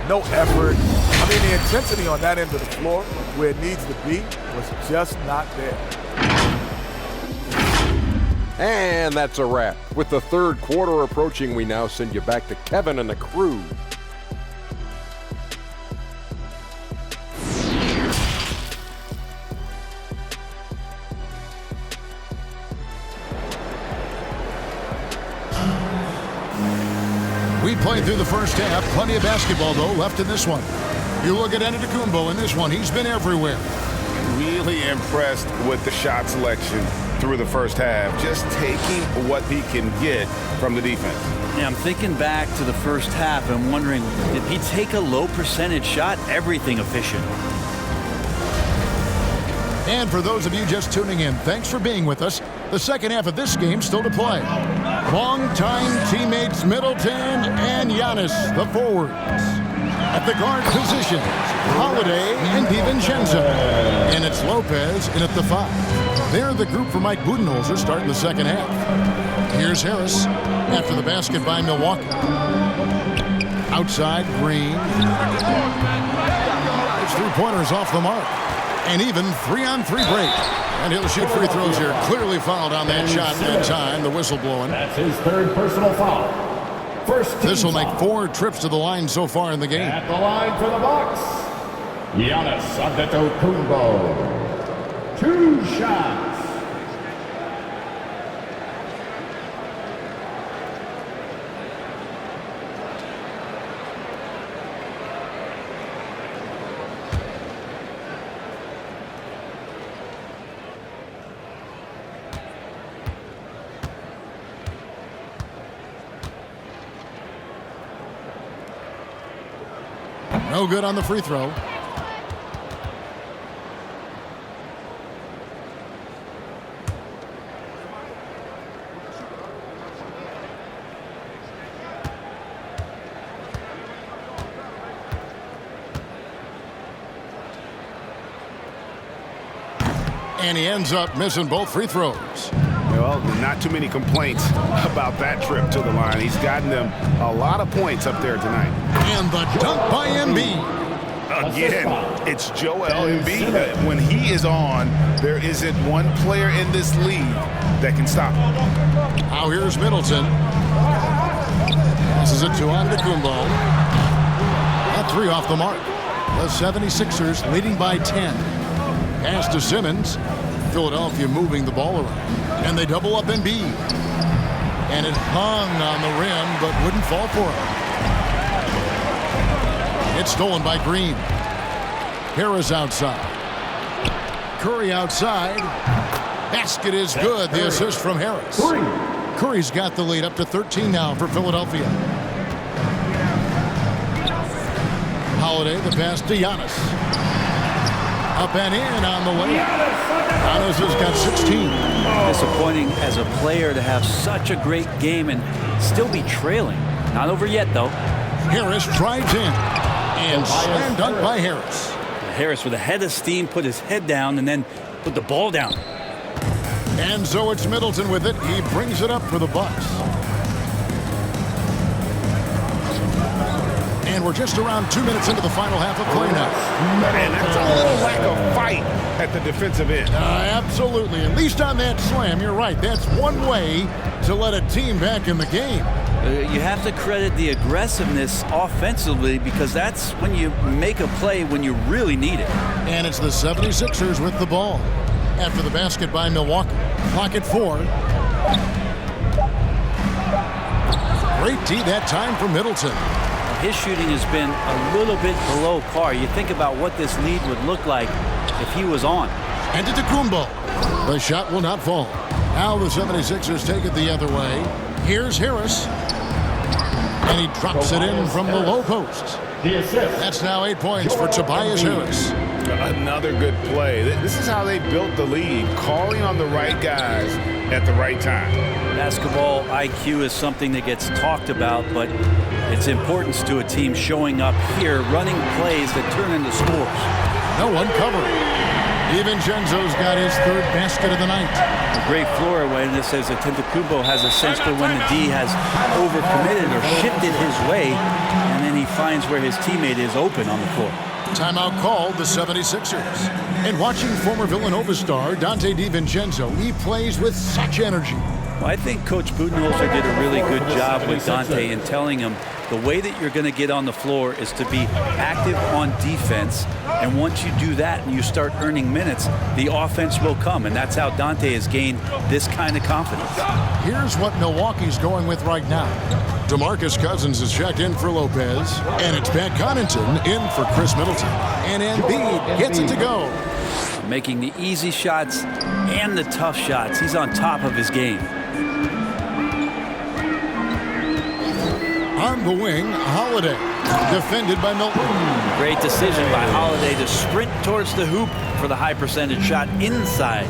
No effort. I mean, the intensity on that end of the floor, where it needs to be, was just not there. And that's a wrap. With the third quarter approaching, we now send you back to Kevin and the crew. We played through the first half. Plenty of basketball, though, left in this one. You look at Antetokounmpo in this one. He's been everywhere. Really impressed with the shot selection through the first half. Just taking what he can get from the defense. Yeah, I'm thinking back to the first half and wondering, did he take a low percentage shot? Everything efficient. And for those of you just tuning in, thanks for being with us. The second half of this game still to play. Longtime teammates Middleton and Giannis, the forwards. At the guard positions, Holiday and DiVincenzo. And it's Lopez in at the 5. They're the group for Mike Budenholzer starting the second half. Here's Harris after the basket by Milwaukee. Outside, Green. His three-pointers off the mark. And even 3-on-3 break. And he'll shoot free throws here. Clearly fouled on that shot that time. The whistle blowing. That's his third personal foul. This will make 4 trips to the line so far in the game. At the line for the box, Giannis Antetokounmpo. 2 shots. No good on the free throw. And he ends up missing both free throws. Well, not too many complaints about that trip to the line. He's gotten them a lot of points up there tonight. And the dunk by Embiid. Again, it's Joel Embiid. When he is on, there isn't one player in this league that can stop him. Now here's Middleton. Passes it to Antetokounmpo. That 3 off the mark. The 76ers leading by 10. Pass to Simmons. Philadelphia moving the ball around. And they double up Embiid. And it hung on the rim, but wouldn't fall for him. It's stolen by Green. Harris outside. Curry outside. Basket is good. The assist from Harris. Curry's got the lead up to 13 now for Philadelphia. Holiday, the pass to Giannis. Up and in on the way. Giannis has got 16. Disappointing as a player to have such a great game and still be trailing. Not over yet, though. Harris drives in. And slam dunk by Harris. Harris with a head of steam, put his head down, and then put the ball down. And so it's Middleton with it. He brings it up for the Bucks. And we're just around 2 minutes into the final half of play now. And that's a little lack of fight at the defensive end. Absolutely. At least on that slam, you're right. That's one way to let a team back in the game. You have to credit the aggressiveness offensively because that's when you make a play when you really need it. And it's the 76ers with the ball. After the basket by Milwaukee. Clock at 4. Great D that time for Middleton. His shooting has been a little bit below par. You think about what this lead would look like if he was on. And to Kumbo. The shot will not fall. Now the 76ers take it the other way. Here's Harris. And he drops it in from the low post. That's now 8 points for Tobias Harris. Another good play. This is how they built the lead, calling on the right guys at the right time. Basketball IQ is something that gets talked about, but its importance to a team showing up here, running plays that turn into scores. No one covering. DiVincenzo's got his third basket of the night. A great floor awareness as Antetokounmpo has a sense for when the D has overcommitted or shifted his way, and then he finds where his teammate is open on the floor. Timeout called the 76ers. And watching former Villanova star Dante DiVincenzo, he plays with such energy. Well, I think Coach Budenholzer did a really good job with Dante in telling him the way that you're going to get on the floor is to be active on defense. And once you do that and you start earning minutes, the offense will come. And that's how Dante has gained this kind of confidence. Here's what Milwaukee's going with right now. DeMarcus Cousins is checked in for Lopez. And it's Pat Connaughton in for Chris Middleton. And Embiid gets it to go. Making the easy shots and the tough shots. He's on top of his game. On the wing, Holiday, defended by Milton. Great decision by Holiday to sprint towards the hoop for the high percentage shot inside.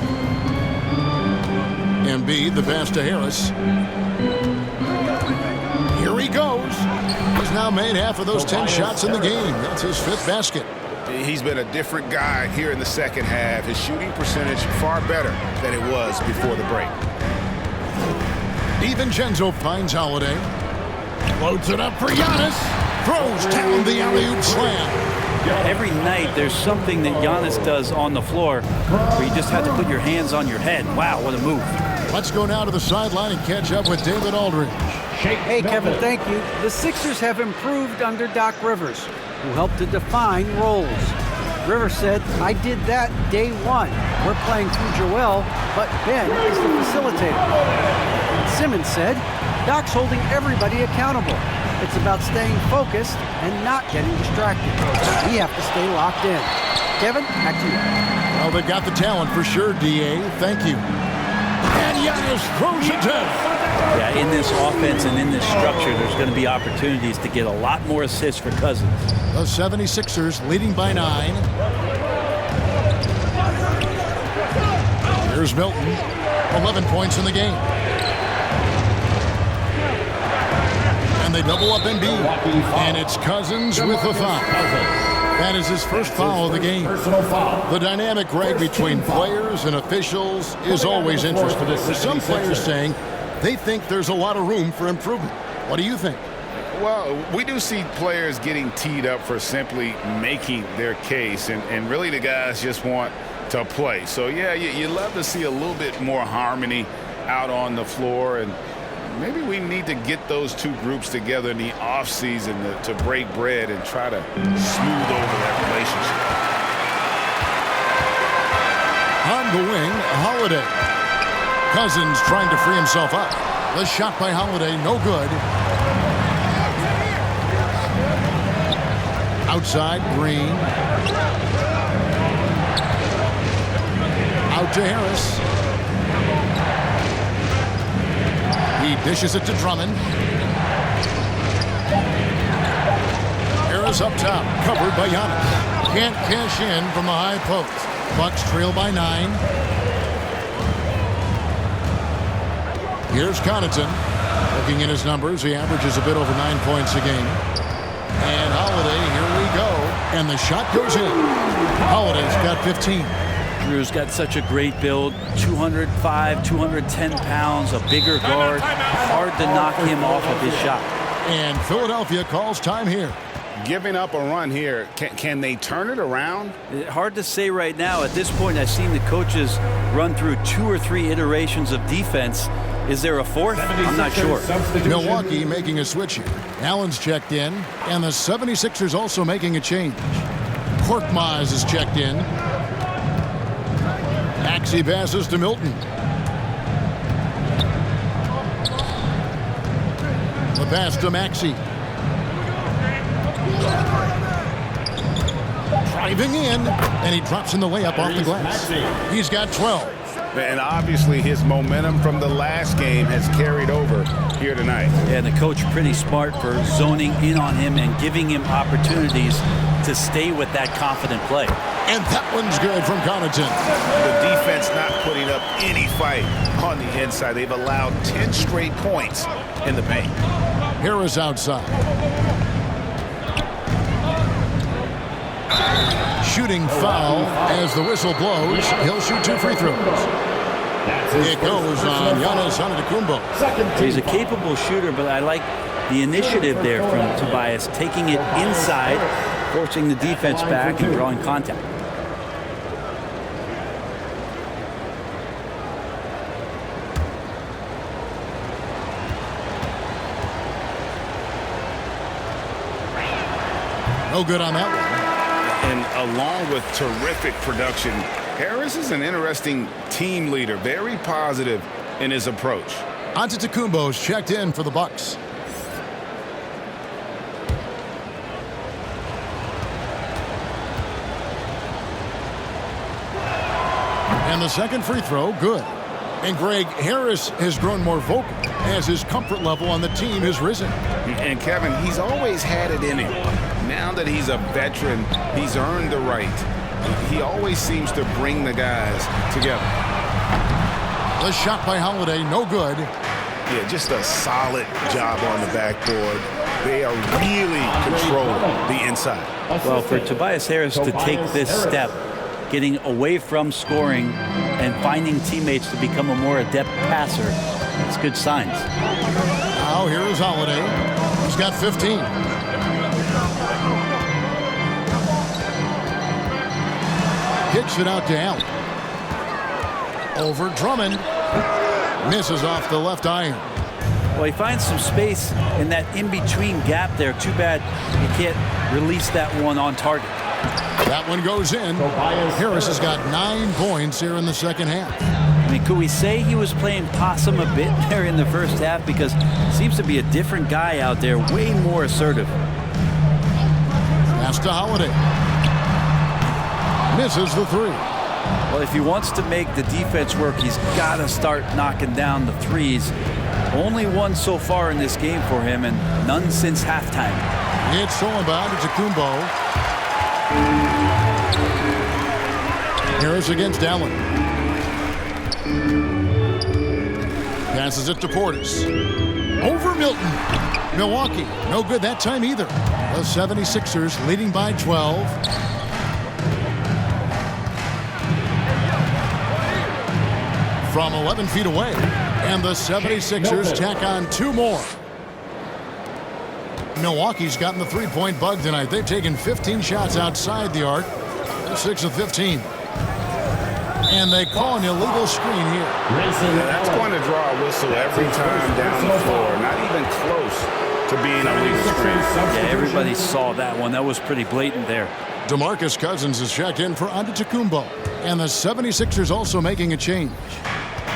Embiid, the pass to Harris. Here he goes. He's now made half of those 10 shots in the game. That's his 5th basket. He's been a different guy here in the second half. His shooting percentage far better than it was before the break. DiVincenzo finds Holiday. Loads it up for Giannis. Throws down the alley-oop slam. Every night there's something that Giannis does on the floor where you just have to put your hands on your head. Wow, what a move. Let's go now to the sideline and catch up with David Aldridge. Hey, Kevin, thank you. The Sixers have improved under Doc Rivers, who helped to define roles. Rivers said, I did that day one. We're playing through Joel, but Ben is the facilitator. Simmons said, Doc's holding everybody accountable. It's about staying focused and not getting distracted. We have to stay locked in. Kevin, back to you. Well, they've got the talent for sure, D.A. Thank you. And Giannis throws it down. Yeah, in this offense and in this structure, there's going to be opportunities to get a lot more assists for Cousins. The 76ers leading by 9. Here's Milton. 11 points in the game. And they double up Embiid. And it's Cousins with a foul. That is his first foul of the game. The dynamic, Greg, between players and officials is always interesting. There's some players saying they think there's a lot of room for improvement. What do you think? Well, we do see players getting teed up for simply making their case, and really the guys just want to play. So, yeah, you love to see a little bit more harmony out on the floor, and maybe we need to get those two groups together in the offseason to break bread and try to smooth over that relationship. On the wing, Holiday. Cousins trying to free himself up. The shot by Holiday, no good. Outside, Green. Out to Harris. He dishes it to Drummond. Harris up top, covered by Giannis. Can't cash in from the high post. Bucks trail by 9. Here's Connaughton. Looking at his numbers, he averages a bit over 9 points a game. And Holiday, here we go. And the shot goes in. Holiday's got 15. Drew's got such a great build, 205, 210 pounds, a bigger guard. Hard to knock him off of his shot. And Philadelphia calls time here. Giving up a run here, can they turn it around? Hard to say right now. At this point, I've seen the coaches run through 2 or 3 iterations of defense. Is there a fourth? I'm not sure. Milwaukee making a switch here. Allen's checked in, and the 76ers also making a change. Korkmaz is checked in. Maxey passes to Milton. The pass to Maxey. Driving in, and he drops in the layup off the glass. He's got 12. And obviously his momentum from the last game has carried over here tonight. Yeah, the coach pretty smart for zoning in on him and giving him opportunities to stay with that confident play. And that one's good from Connaughton. The defense not putting up any fight on the inside. They've allowed 10 straight points in the paint. Harris outside. Shooting foul as the whistle blows. He'll shoot 2 free throws. It goes on Giannis Antetokounmpo. He's a capable shooter, but I like the initiative there from Tobias, taking it inside, forcing the defense back and drawing contact. No good on that one. And along with terrific production, Harris is an interesting team leader, very positive in his approach. Antetokounmpo's checked in for the Bucks. And the second free throw, good. And Greg, Harris has grown more vocal as his comfort level on the team has risen. And Kevin, he's always had it in him. Now that he's a veteran, he's earned the right. He always seems to bring the guys together. The shot by Holiday, no good. Yeah, just a solid job on the backboard. They are really controlling the inside. Well, for Tobias Harris to take this step, getting away from scoring and finding teammates to become a more adept passer, it's good signs. Now here is Holiday. He's got 15. Kicks it out to Allen. Over Drummond. Misses off the left iron. Well, he finds some space in that in-between gap there. Too bad he can't release that one on target. That one goes in. Harris has got 9 points here in the second half. I mean, could we say he was playing possum a bit there in the first half? Because it seems to be a different guy out there, way more assertive. Pass to Holiday. Misses the 3. Well, if he wants to make the defense work, he's got to start knocking down the threes. Only one so far in this game for him, and none since halftime. It's stolen by Antetokounmpo. Harris against Allen. Passes it to Portis. Over Milton. Milwaukee, no good that time either. The 76ers leading by 12. From 11 feet away. And the 76ers tack on 2 more. Milwaukee's gotten the three-point bug tonight. They've taken 15 shots outside the arc. They're 6 of 15. And they call an illegal screen here. That's going to draw a whistle every time down the floor. Not even close to being a legal screen. Yeah, everybody saw that one. That was pretty blatant there. DeMarcus Cousins is checked in for Antetokounmpo. And the 76ers also making a change.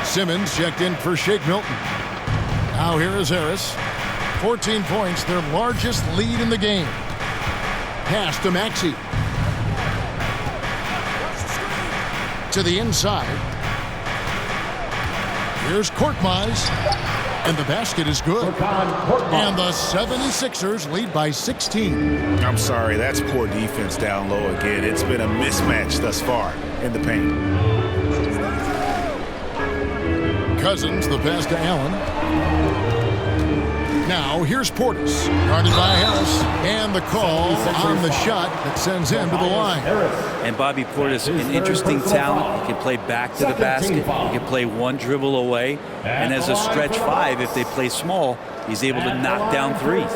Simmons checked in for Shake Milton. Now here is Harris. 14 points, their largest lead in the game. Pass to Maxey. To the inside. Here's Korkmaz. And the basket is good. And the 76ers lead by 16. I'm sorry, that's poor defense down low again. It's been a mismatch thus far in the paint. Cousins, the pass to Allen. Now, here's Portis, guarded by Harris, and the call on the shot that sends him to the line. And Bobby Portis, an interesting talent. He can play back to the basket. He can play one dribble away. And as a stretch five, if they play small, he's able to knock down threes.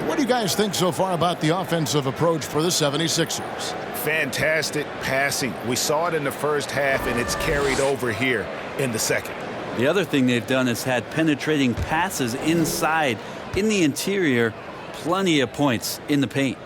What do you guys think so far about the offensive approach for the 76ers? Fantastic passing. We saw it in the first half, and it's carried over here in the second. The other thing they've done is had penetrating passes inside, in the interior, plenty of points in the paint.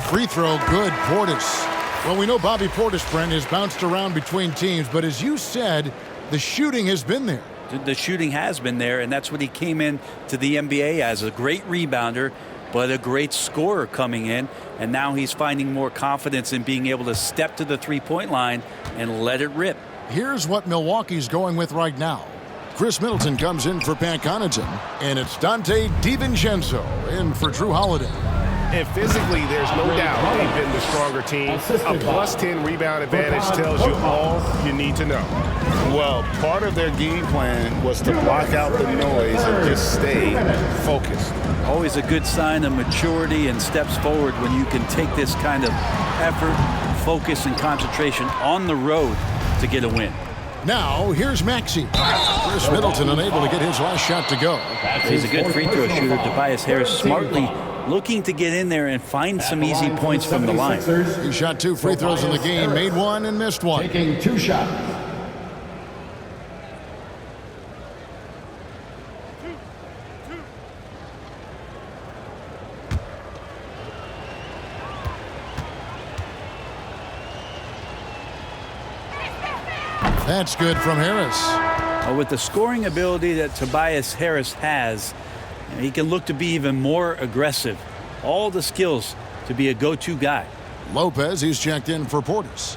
Free throw, good, Portis. Well, we know Bobby Portis, Brent, has bounced around between teams, but as you said, the shooting has been there. The shooting has been there, and that's what he came in to the NBA as, a great rebounder, but a great scorer coming in, and now he's finding more confidence in being able to step to the three-point line and let it rip. Here's what Milwaukee's going with right now. Chris Middleton comes in for Pat Connaughton, and it's Dante DiVincenzo in for Drew Holiday. And physically, there's no doubt they've been the stronger team. A plus 10 rebound advantage tells you all you need to know. Well, part of their game plan was to block out the noise and just stay focused. Always a good sign of maturity and steps forward when you can take this kind of effort, focus, and concentration on the road to get a win. Now, here's Maxey. Chris Middleton unable to get his last shot to go. He's a good free throw shooter. Tobias Harris smartly looking to get in there and find some easy points from the line. He shot 2 free throws in the game, made one and missed one. Taking 2 shots. That's good from Harris. Well, with the scoring ability that Tobias Harris has, he can look to be even more aggressive. All the skills to be a go-to guy. Lopez, he's checked in for Portis.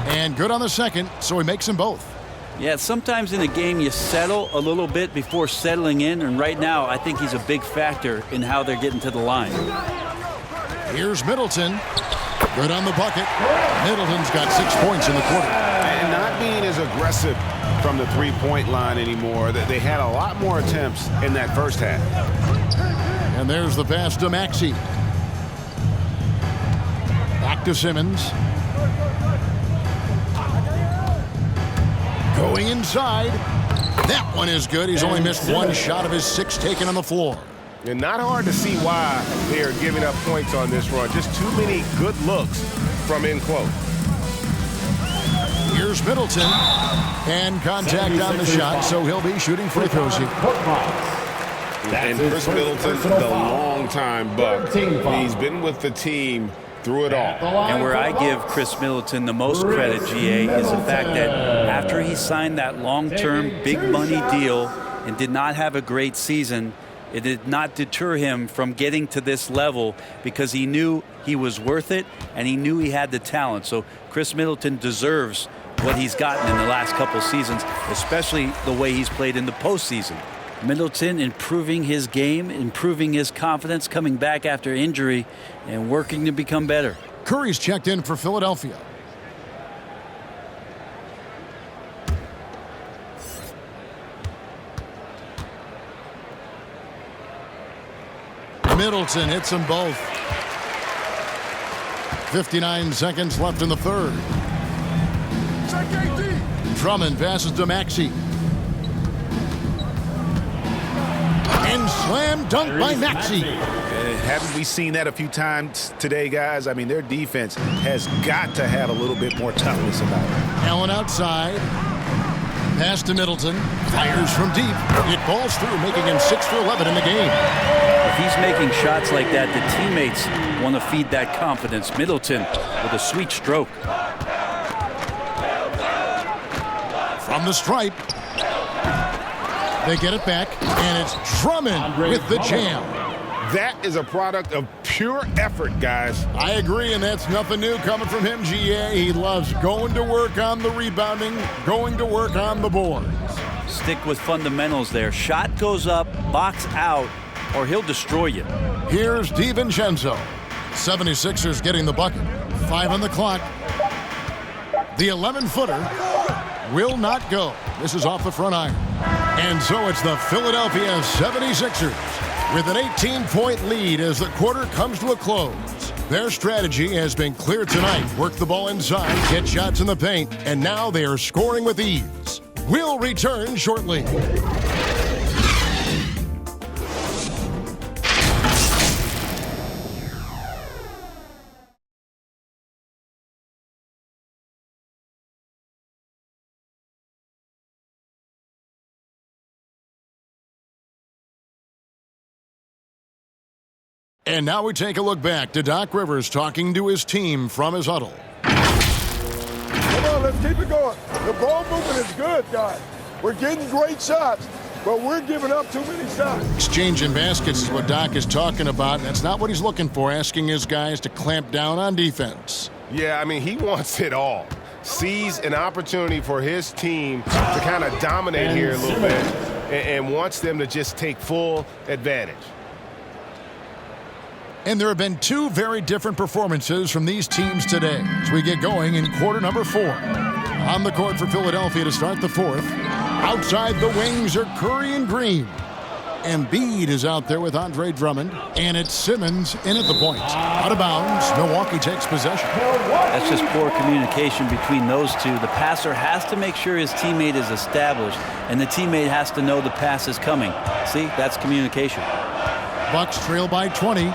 And good on the second, so he makes them both. Yeah, sometimes in a game you settle a little bit before settling in, and right now I think he's a big factor in how they're getting to the line. Here's Middleton. Good on the bucket. Middleton's got 6 points in the quarter. And not being as aggressive from the three-point line anymore. They had a lot more attempts in that first half. And there's the pass to Maxey. Back to Simmons. Going inside. That one is good. He's only missed 1 shot of his 6 taken on the floor. And not hard to see why they are giving up points on this run. Just too many good looks from in close. Here's Middleton. And contact on the shot, so he'll be shooting free throws here. And Chris Middleton, the long-time Buck. He's been with the team through it all. And where I give Chris Middleton the most credit, GA, is the fact that after he signed that long-term big money deal and did not have a great season, it did not deter him from getting to this level because he knew he was worth it and he knew he had the talent. So Chris Middleton deserves what he's gotten in the last couple seasons, especially the way he's played in the postseason. Middleton improving his game, improving his confidence, coming back after injury, and working to become better. Curry's checked in for Philadelphia. Middleton hits them both. 59 seconds left in the third. Drummond passes to Maxey. And slam dunk by Maxey. Haven't we seen that a few times today, guys? I mean, their defense has got to have a little bit more toughness about it. Allen outside. Pass to Middleton. Fires from deep. It falls through, making him 6 for 11 in the game. If he's making shots like that, the teammates want to feed that confidence. Middleton with a sweet stroke. From the stripe. They get it back, and it's Drummond with the jam. That is a product of pure effort, guys. I agree, and that's nothing new coming from him, GA. He loves going to work on the rebounding, going to work on the boards. Stick with fundamentals there. Shot goes up, box out, or he'll destroy you. Here's DiVincenzo. 76ers getting the bucket. 5 on the clock. The 11-footer will not go. This is off the front iron. And so it's the Philadelphia 76ers with an 18-point lead as the quarter comes to a close. Their strategy has been clear tonight. Work the ball inside, get shots in the paint, and now they are scoring with ease. We'll return shortly. And now we take a look back to Doc Rivers talking to his team from his huddle. Come on, let's keep it going. The ball movement is good, guys. We're getting great shots, but we're giving up too many shots. Exchanging baskets is what Doc is talking about. That's not what he's looking for, asking his guys to clamp down on defense. Yeah, I mean, he wants it all. Sees an opportunity for his team to kind of dominate here a little bit and wants them to just take full advantage. And there have been two very different performances from these teams today as we get going in quarter number 4. On the court for Philadelphia to start the fourth. Outside the wings are Curry and Green. Embiid is out there with Andre Drummond. And it's Simmons in at the point. Out of bounds, Milwaukee takes possession. That's just poor communication between those two. The passer has to make sure his teammate is established, and the teammate has to know the pass is coming. See, that's communication. Bucks trail by 20.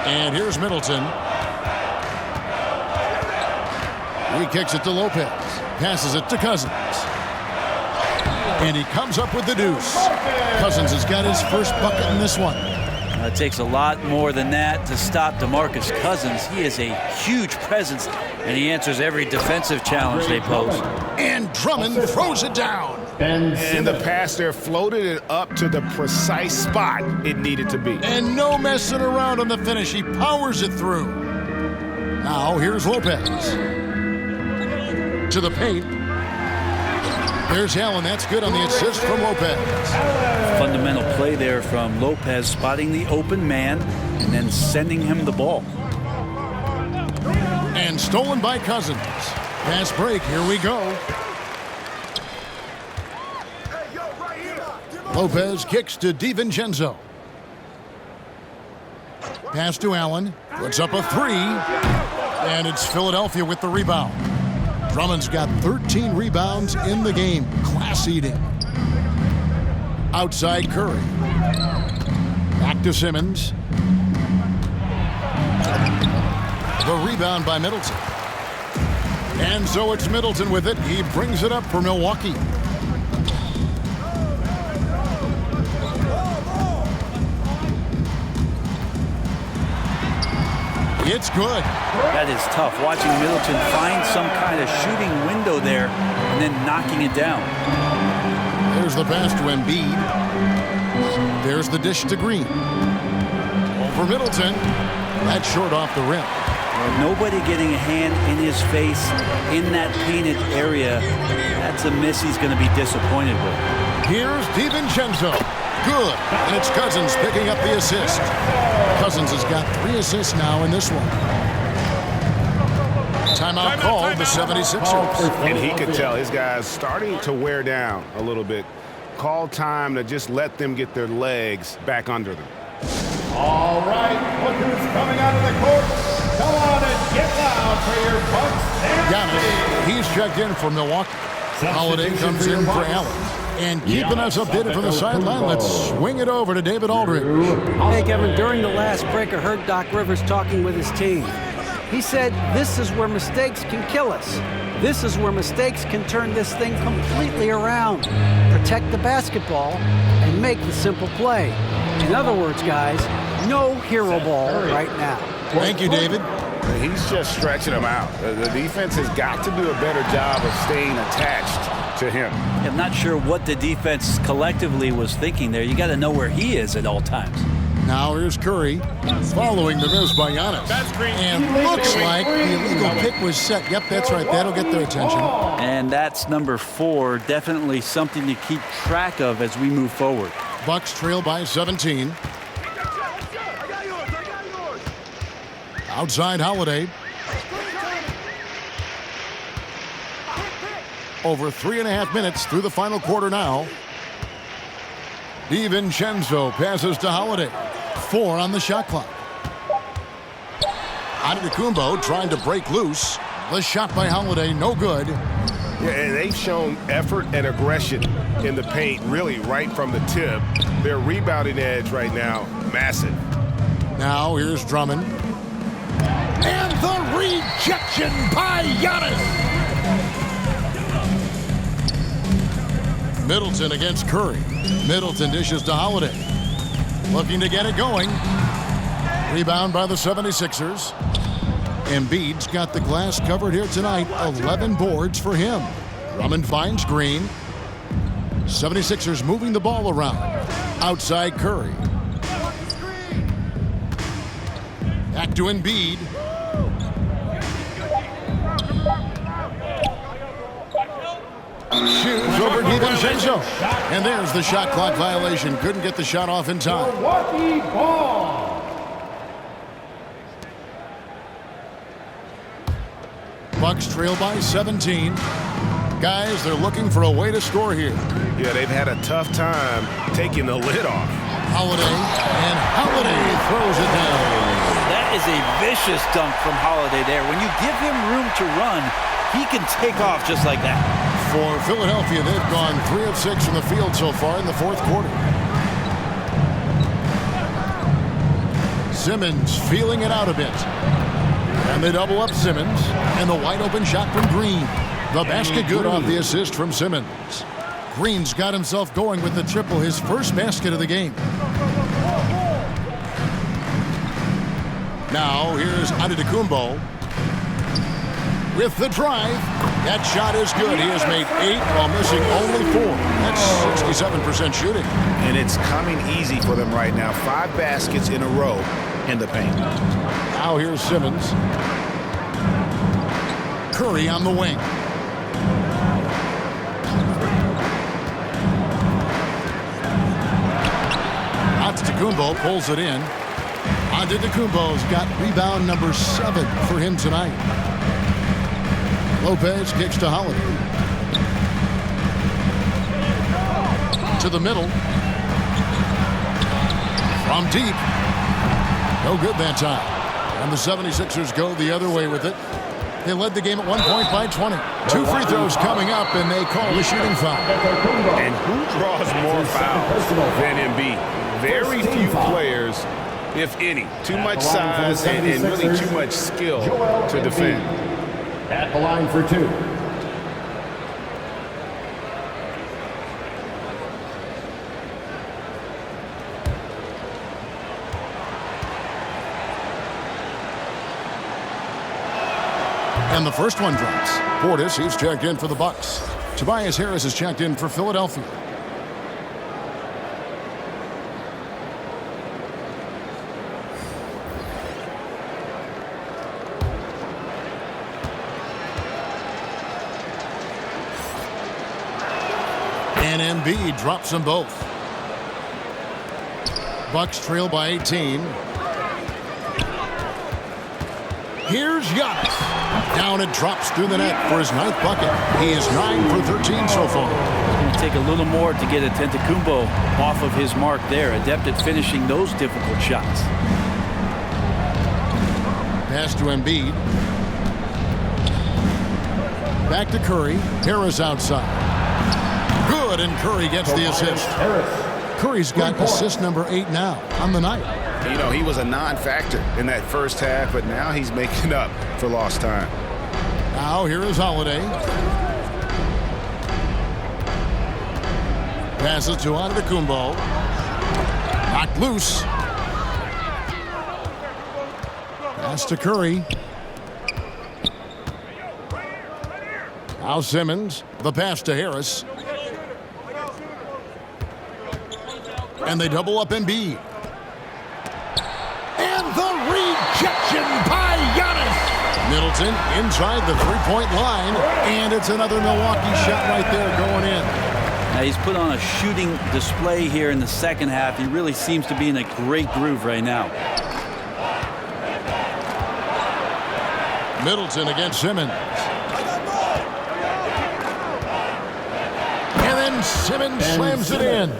And here's Middleton. He kicks it to Lopez. Passes it to Cousins. And he comes up with the deuce. Cousins has got his first bucket in this one. It takes a lot more than that to stop DeMarcus Cousins. He is a huge presence, and he answers every defensive challenge they pose. And Drummond throws it down. And the pass there floated it up to the precise spot it needed to be. And no messing around on the finish. He powers it through. Now here's Lopez. To the paint. There's Allen. That's good on the assist from Lopez. Fundamental play there from Lopez, spotting the open man and then sending him the ball. And stolen by Cousins. Pass break. Here we go. Lopez kicks to DiVincenzo. Pass to Allen. Puts up a three. And it's Philadelphia with the rebound. Drummond's got 13 rebounds in the game. Class eating. Outside Curry. Back to Simmons. The rebound by Middleton. And so it's Middleton with it. He brings it up for Milwaukee. It's good. That is tough. Watching Middleton find some kind of shooting window there and then knocking it down. There's the pass to Embiid. There's the dish to Green. Over Middleton. That's short off the rim. Nobody getting a hand in his face in that painted area. That's a miss he's going to be disappointed with. Here's DiVincenzo. Good. And it's Cousins picking up the assist. Cousins has got 3 assists now in this one. Timeout called the 76ers. And he could tell his guys starting to wear down a little bit. Call time to just let them get their legs back under them. All right, look who's coming out of the court. Come on and get loud for your Bucks. Giannis, he's checked in for Milwaukee. Holiday comes in for Allen. And keeping us updated from the sideline, let's swing it over to David Aldridge. Hey, Kevin, during the last break, I heard Doc Rivers talking with his team. He said, this is where mistakes can kill us. This is where mistakes can turn this thing completely around. Protect the basketball and make the simple play. In other words, guys, no hero ball right now. Thank you, David. He's just stretching them out. The defense has got to do a better job of staying attached to him. I'm not sure what the defense collectively was thinking there. You got to know where he is at all times. Now here's Curry following the miss by Giannis. And looks like the illegal pick was set. Yep, that's right. That'll get their attention. And that's number 4. Definitely something to keep track of as we move forward. Bucks trail by 17. Outside Holiday. Over 3.5 minutes through the final quarter now. DiVincenzo passes to Holiday. 4 on the shot clock. Antetokounmpo trying to break loose. The shot by Holiday, no good. Yeah, and they've shown effort and aggression in the paint, really right from the tip. Their rebounding edge right now, massive. Now here's Drummond. And the rejection by Giannis. Middleton against Curry. Middleton dishes to Holiday. Looking to get it going. Rebound by the 76ers. Embiid's got the glass covered here tonight. 11 boards for him. Drummond finds Green. 76ers moving the ball around. Outside Curry. Back to Embiid. Shoots over DiVincenzo. And there's the shot clock violation. Couldn't get the shot off in time. Milwaukee ball. Bucks trail by 17. Guys, they're looking for a way to score here. Yeah, they've had a tough time taking the lid off. Holiday, and Holiday throws it down. That is a vicious dunk from Holiday there. When you give him room to run, he can take off just like that. For Philadelphia, they've gone 3 of 6 from the field so far in the fourth quarter. Simmons feeling it out a bit. And they double up Simmons, and the wide open shot from Green. The basket good off the assist from Simmons. Green's got himself going with the triple, his first basket of the game. Now here's Antetokounmpo with the drive. That shot is good. He has made 8 while missing only 4. That's 67% shooting. And it's coming easy for them right now. 5 baskets in a row in the paint. Now here's Simmons. Curry on the wing. Antetokounmpo pulls it in. Antetokounmpo's got rebound number 7 for him tonight. Lopez kicks to Holiday. To the middle. From deep. No good that time. And the 76ers go the other way with it. They led the game at one point by 20. 2 free throws coming up, and they call the shooting foul. And who draws more fouls than Embiid? Very few players, if any. Too much size and really too much skill to defend. At the line for 2. And the first one drops. Portis, he's checked in for the Bucks. Tobias Harris is checked in for Philadelphia. And Embiid drops them both. Bucks trail by 18. Here's Giannis. Down it drops through the net for his 9th bucket. He is 9 for 13 so far. It's going to take a little more to get Antetokounmpo off of his mark there. Adept at finishing those difficult shots. Pass to Embiid. Back to Curry. Harris outside. Good, and Curry gets the assist. Curry's got assist number 8 now on the night. You know, he was a non-factor in that first half, but now he's making up for lost time. Now here is Holiday. Passes to Antetokounmpo. Knocked loose. Pass to Curry. Now Simmons. The pass to Harris. And they double up Embiid. And the rejection by Giannis. Middleton inside the three-point line. And it's another Milwaukee shot right there going in. Now he's put on a shooting display here in the second half. He really seems to be in a great groove right now. Middleton against Simmons. and Simmons slams it in.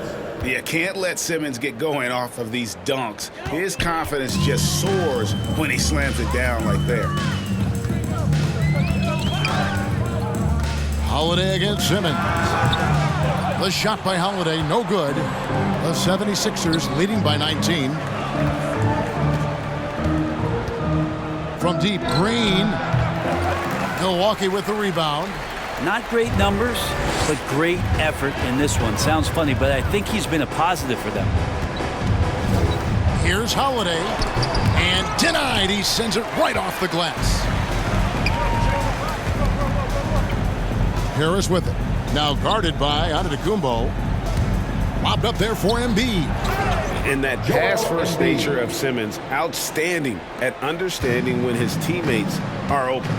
You can't let Simmons get going off of these dunks. His confidence just soars when he slams it down like there. Holiday against Simmons. The shot by Holiday, no good. The 76ers leading by 19. From deep, Green. Milwaukee with the rebound. Not great numbers, but great effort in this one. Sounds funny, but I think he's been a positive for them. Here's Holiday. And denied. He sends it right off the glass. Harris with it. Now guarded by Antetokounmpo. Lobbed up there for Embiid. And that pass-first nature of Simmons, outstanding at understanding when his teammates are open.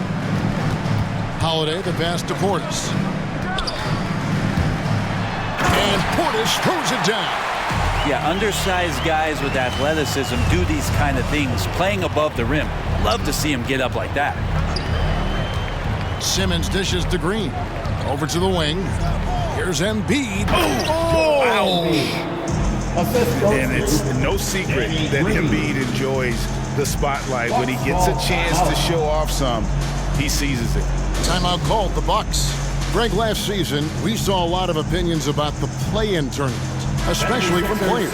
Holiday, the pass to Portis. And Portis throws it down. Yeah, undersized guys with athleticism do these kind of things, playing above the rim. Love to see him get up like that. Simmons dishes to Green. Over to the wing. Here's Embiid. Oh! And it's no secret that Embiid enjoys the spotlight. When he gets a chance to show off some, he seizes it. Timeout called, the Bucks. Greg, last season, we saw a lot of opinions about the play-in tournament, especially from players.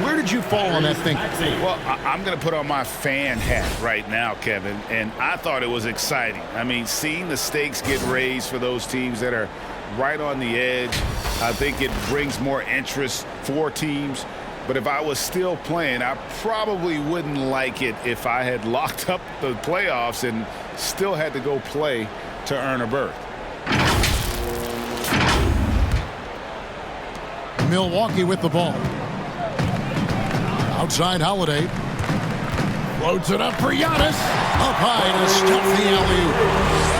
Where did you fall on that thinking? Well, I'm going to put on my fan hat right now, Kevin, and I thought it was exciting. I mean, seeing the stakes get raised for those teams that are right on the edge, I think it brings more interest for teams. But if I was still playing, I probably wouldn't like it if I had locked up the playoffs and still had to go play to earn a berth. Milwaukee with the ball. Outside Holiday. Floats it up for Giannis. Up high to stuff the alley-oop.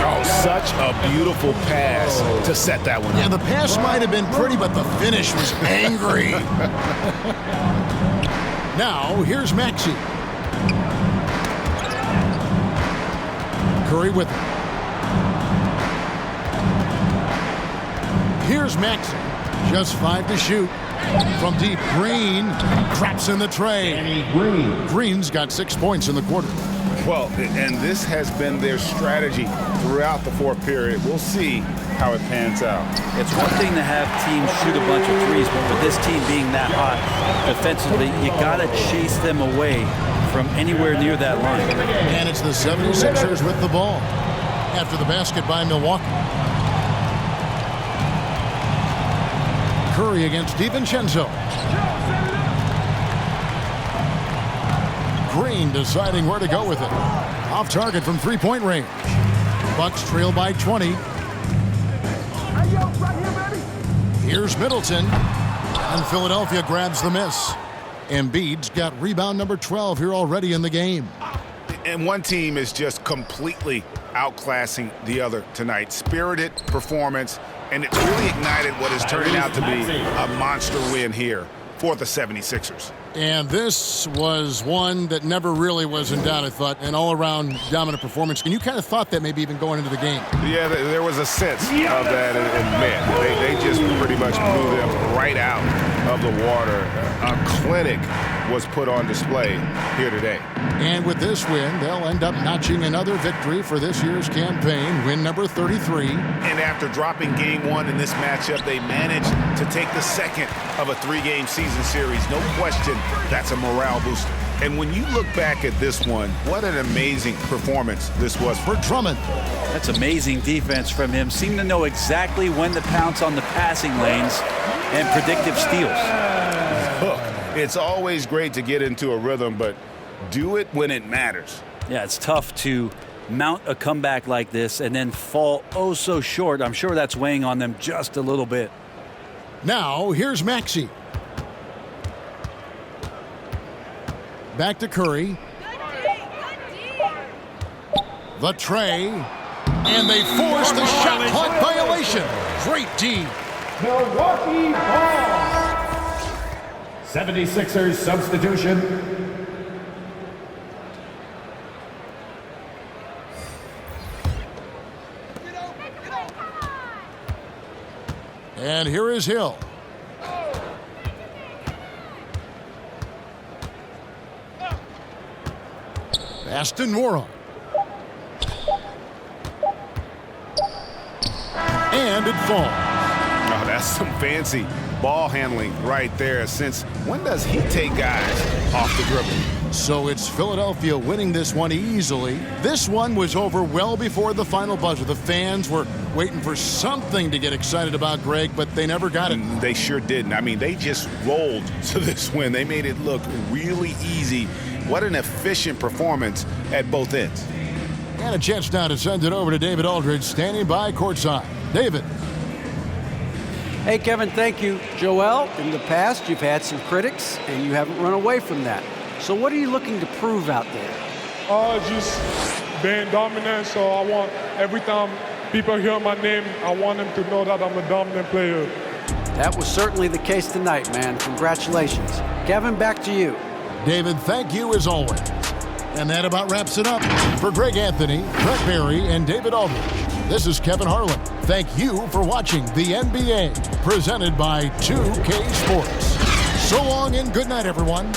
Oh, such a beautiful pass to set that one up. Yeah, the pass might have been pretty, but the finish was angry. Now, here's Maxey. Curry with it. Here's Maxey. Just 5 to shoot. From deep, Green traps in the tray. Green's got 6 points in the quarter. Well, and this has been their strategy throughout the fourth period. We'll see how it pans out. It's one thing to have teams shoot a bunch of threes, but with this team being that hot defensively, you got to chase them away from anywhere near that line. And it's the 76ers with the ball after the basket by Milwaukee. Curry against DiVincenzo. Green deciding where to go with it. Off target from three-point range. Bucks trail by 20. Here's Middleton. And Philadelphia grabs the miss. Embiid's got rebound number 12 here already in the game. And one team is just completely outclassing the other tonight. Spirited performance, and it really ignited what is turning out to be a monster win here for the 76ers. And this was one that never really was in doubt, I thought, an all-around dominant performance. And you kind of thought that maybe even going into the game. Yeah, there was a sense of that, and man, they just pretty much blew them right out of the water. A clinic was put on display here today. And with this win, they'll end up notching another victory for this year's campaign, win number 33. And after dropping game one in this matchup, they managed to take the second of a 3-game season series. No question, that's a morale booster. And when you look back at this one, what an amazing performance this was for Drummond. That's amazing defense from him. Seemed to know exactly when to pounce on the passing lanes and predictive steals. Look, it's always great to get into a rhythm, but do it when it matters. Yeah, it's tough to mount a comeback like this and then fall oh so short. I'm sure that's weighing on them just a little bit. Now, here's Maxey. Back to Curry. The tray. And they force the shot clock violation. Great D. Milwaukee ball. 76ers substitution. And here is Hill. Aston Moron. And it falls. Oh, that's some fancy ball handling right there. Since when does he take guys off the dribble? So it's Philadelphia winning this one easily. This one was over well before the final buzzer. The fans were waiting for something to get excited about, Greg, but they never got it. They sure didn't. I mean, they just rolled to this win. They made it look really easy. What an efficient performance at both ends. And a chance now to send it over to David Aldridge, standing by courtside. David. Hey, Kevin, thank you. Joel, in the past, you've had some critics, and you haven't run away from that. So what are you looking to prove out there? Just being dominant. So I want, every time people hear my name, I want them to know that I'm a dominant player. That was certainly the case tonight, man. Congratulations. Kevin, back to you. David, thank you as always. And that about wraps it up. For Greg Anthony, Brett Barry, and David Aldridge, this is Kevin Harlan. Thank you for watching the NBA, presented by 2K Sports. So long and good night, everyone.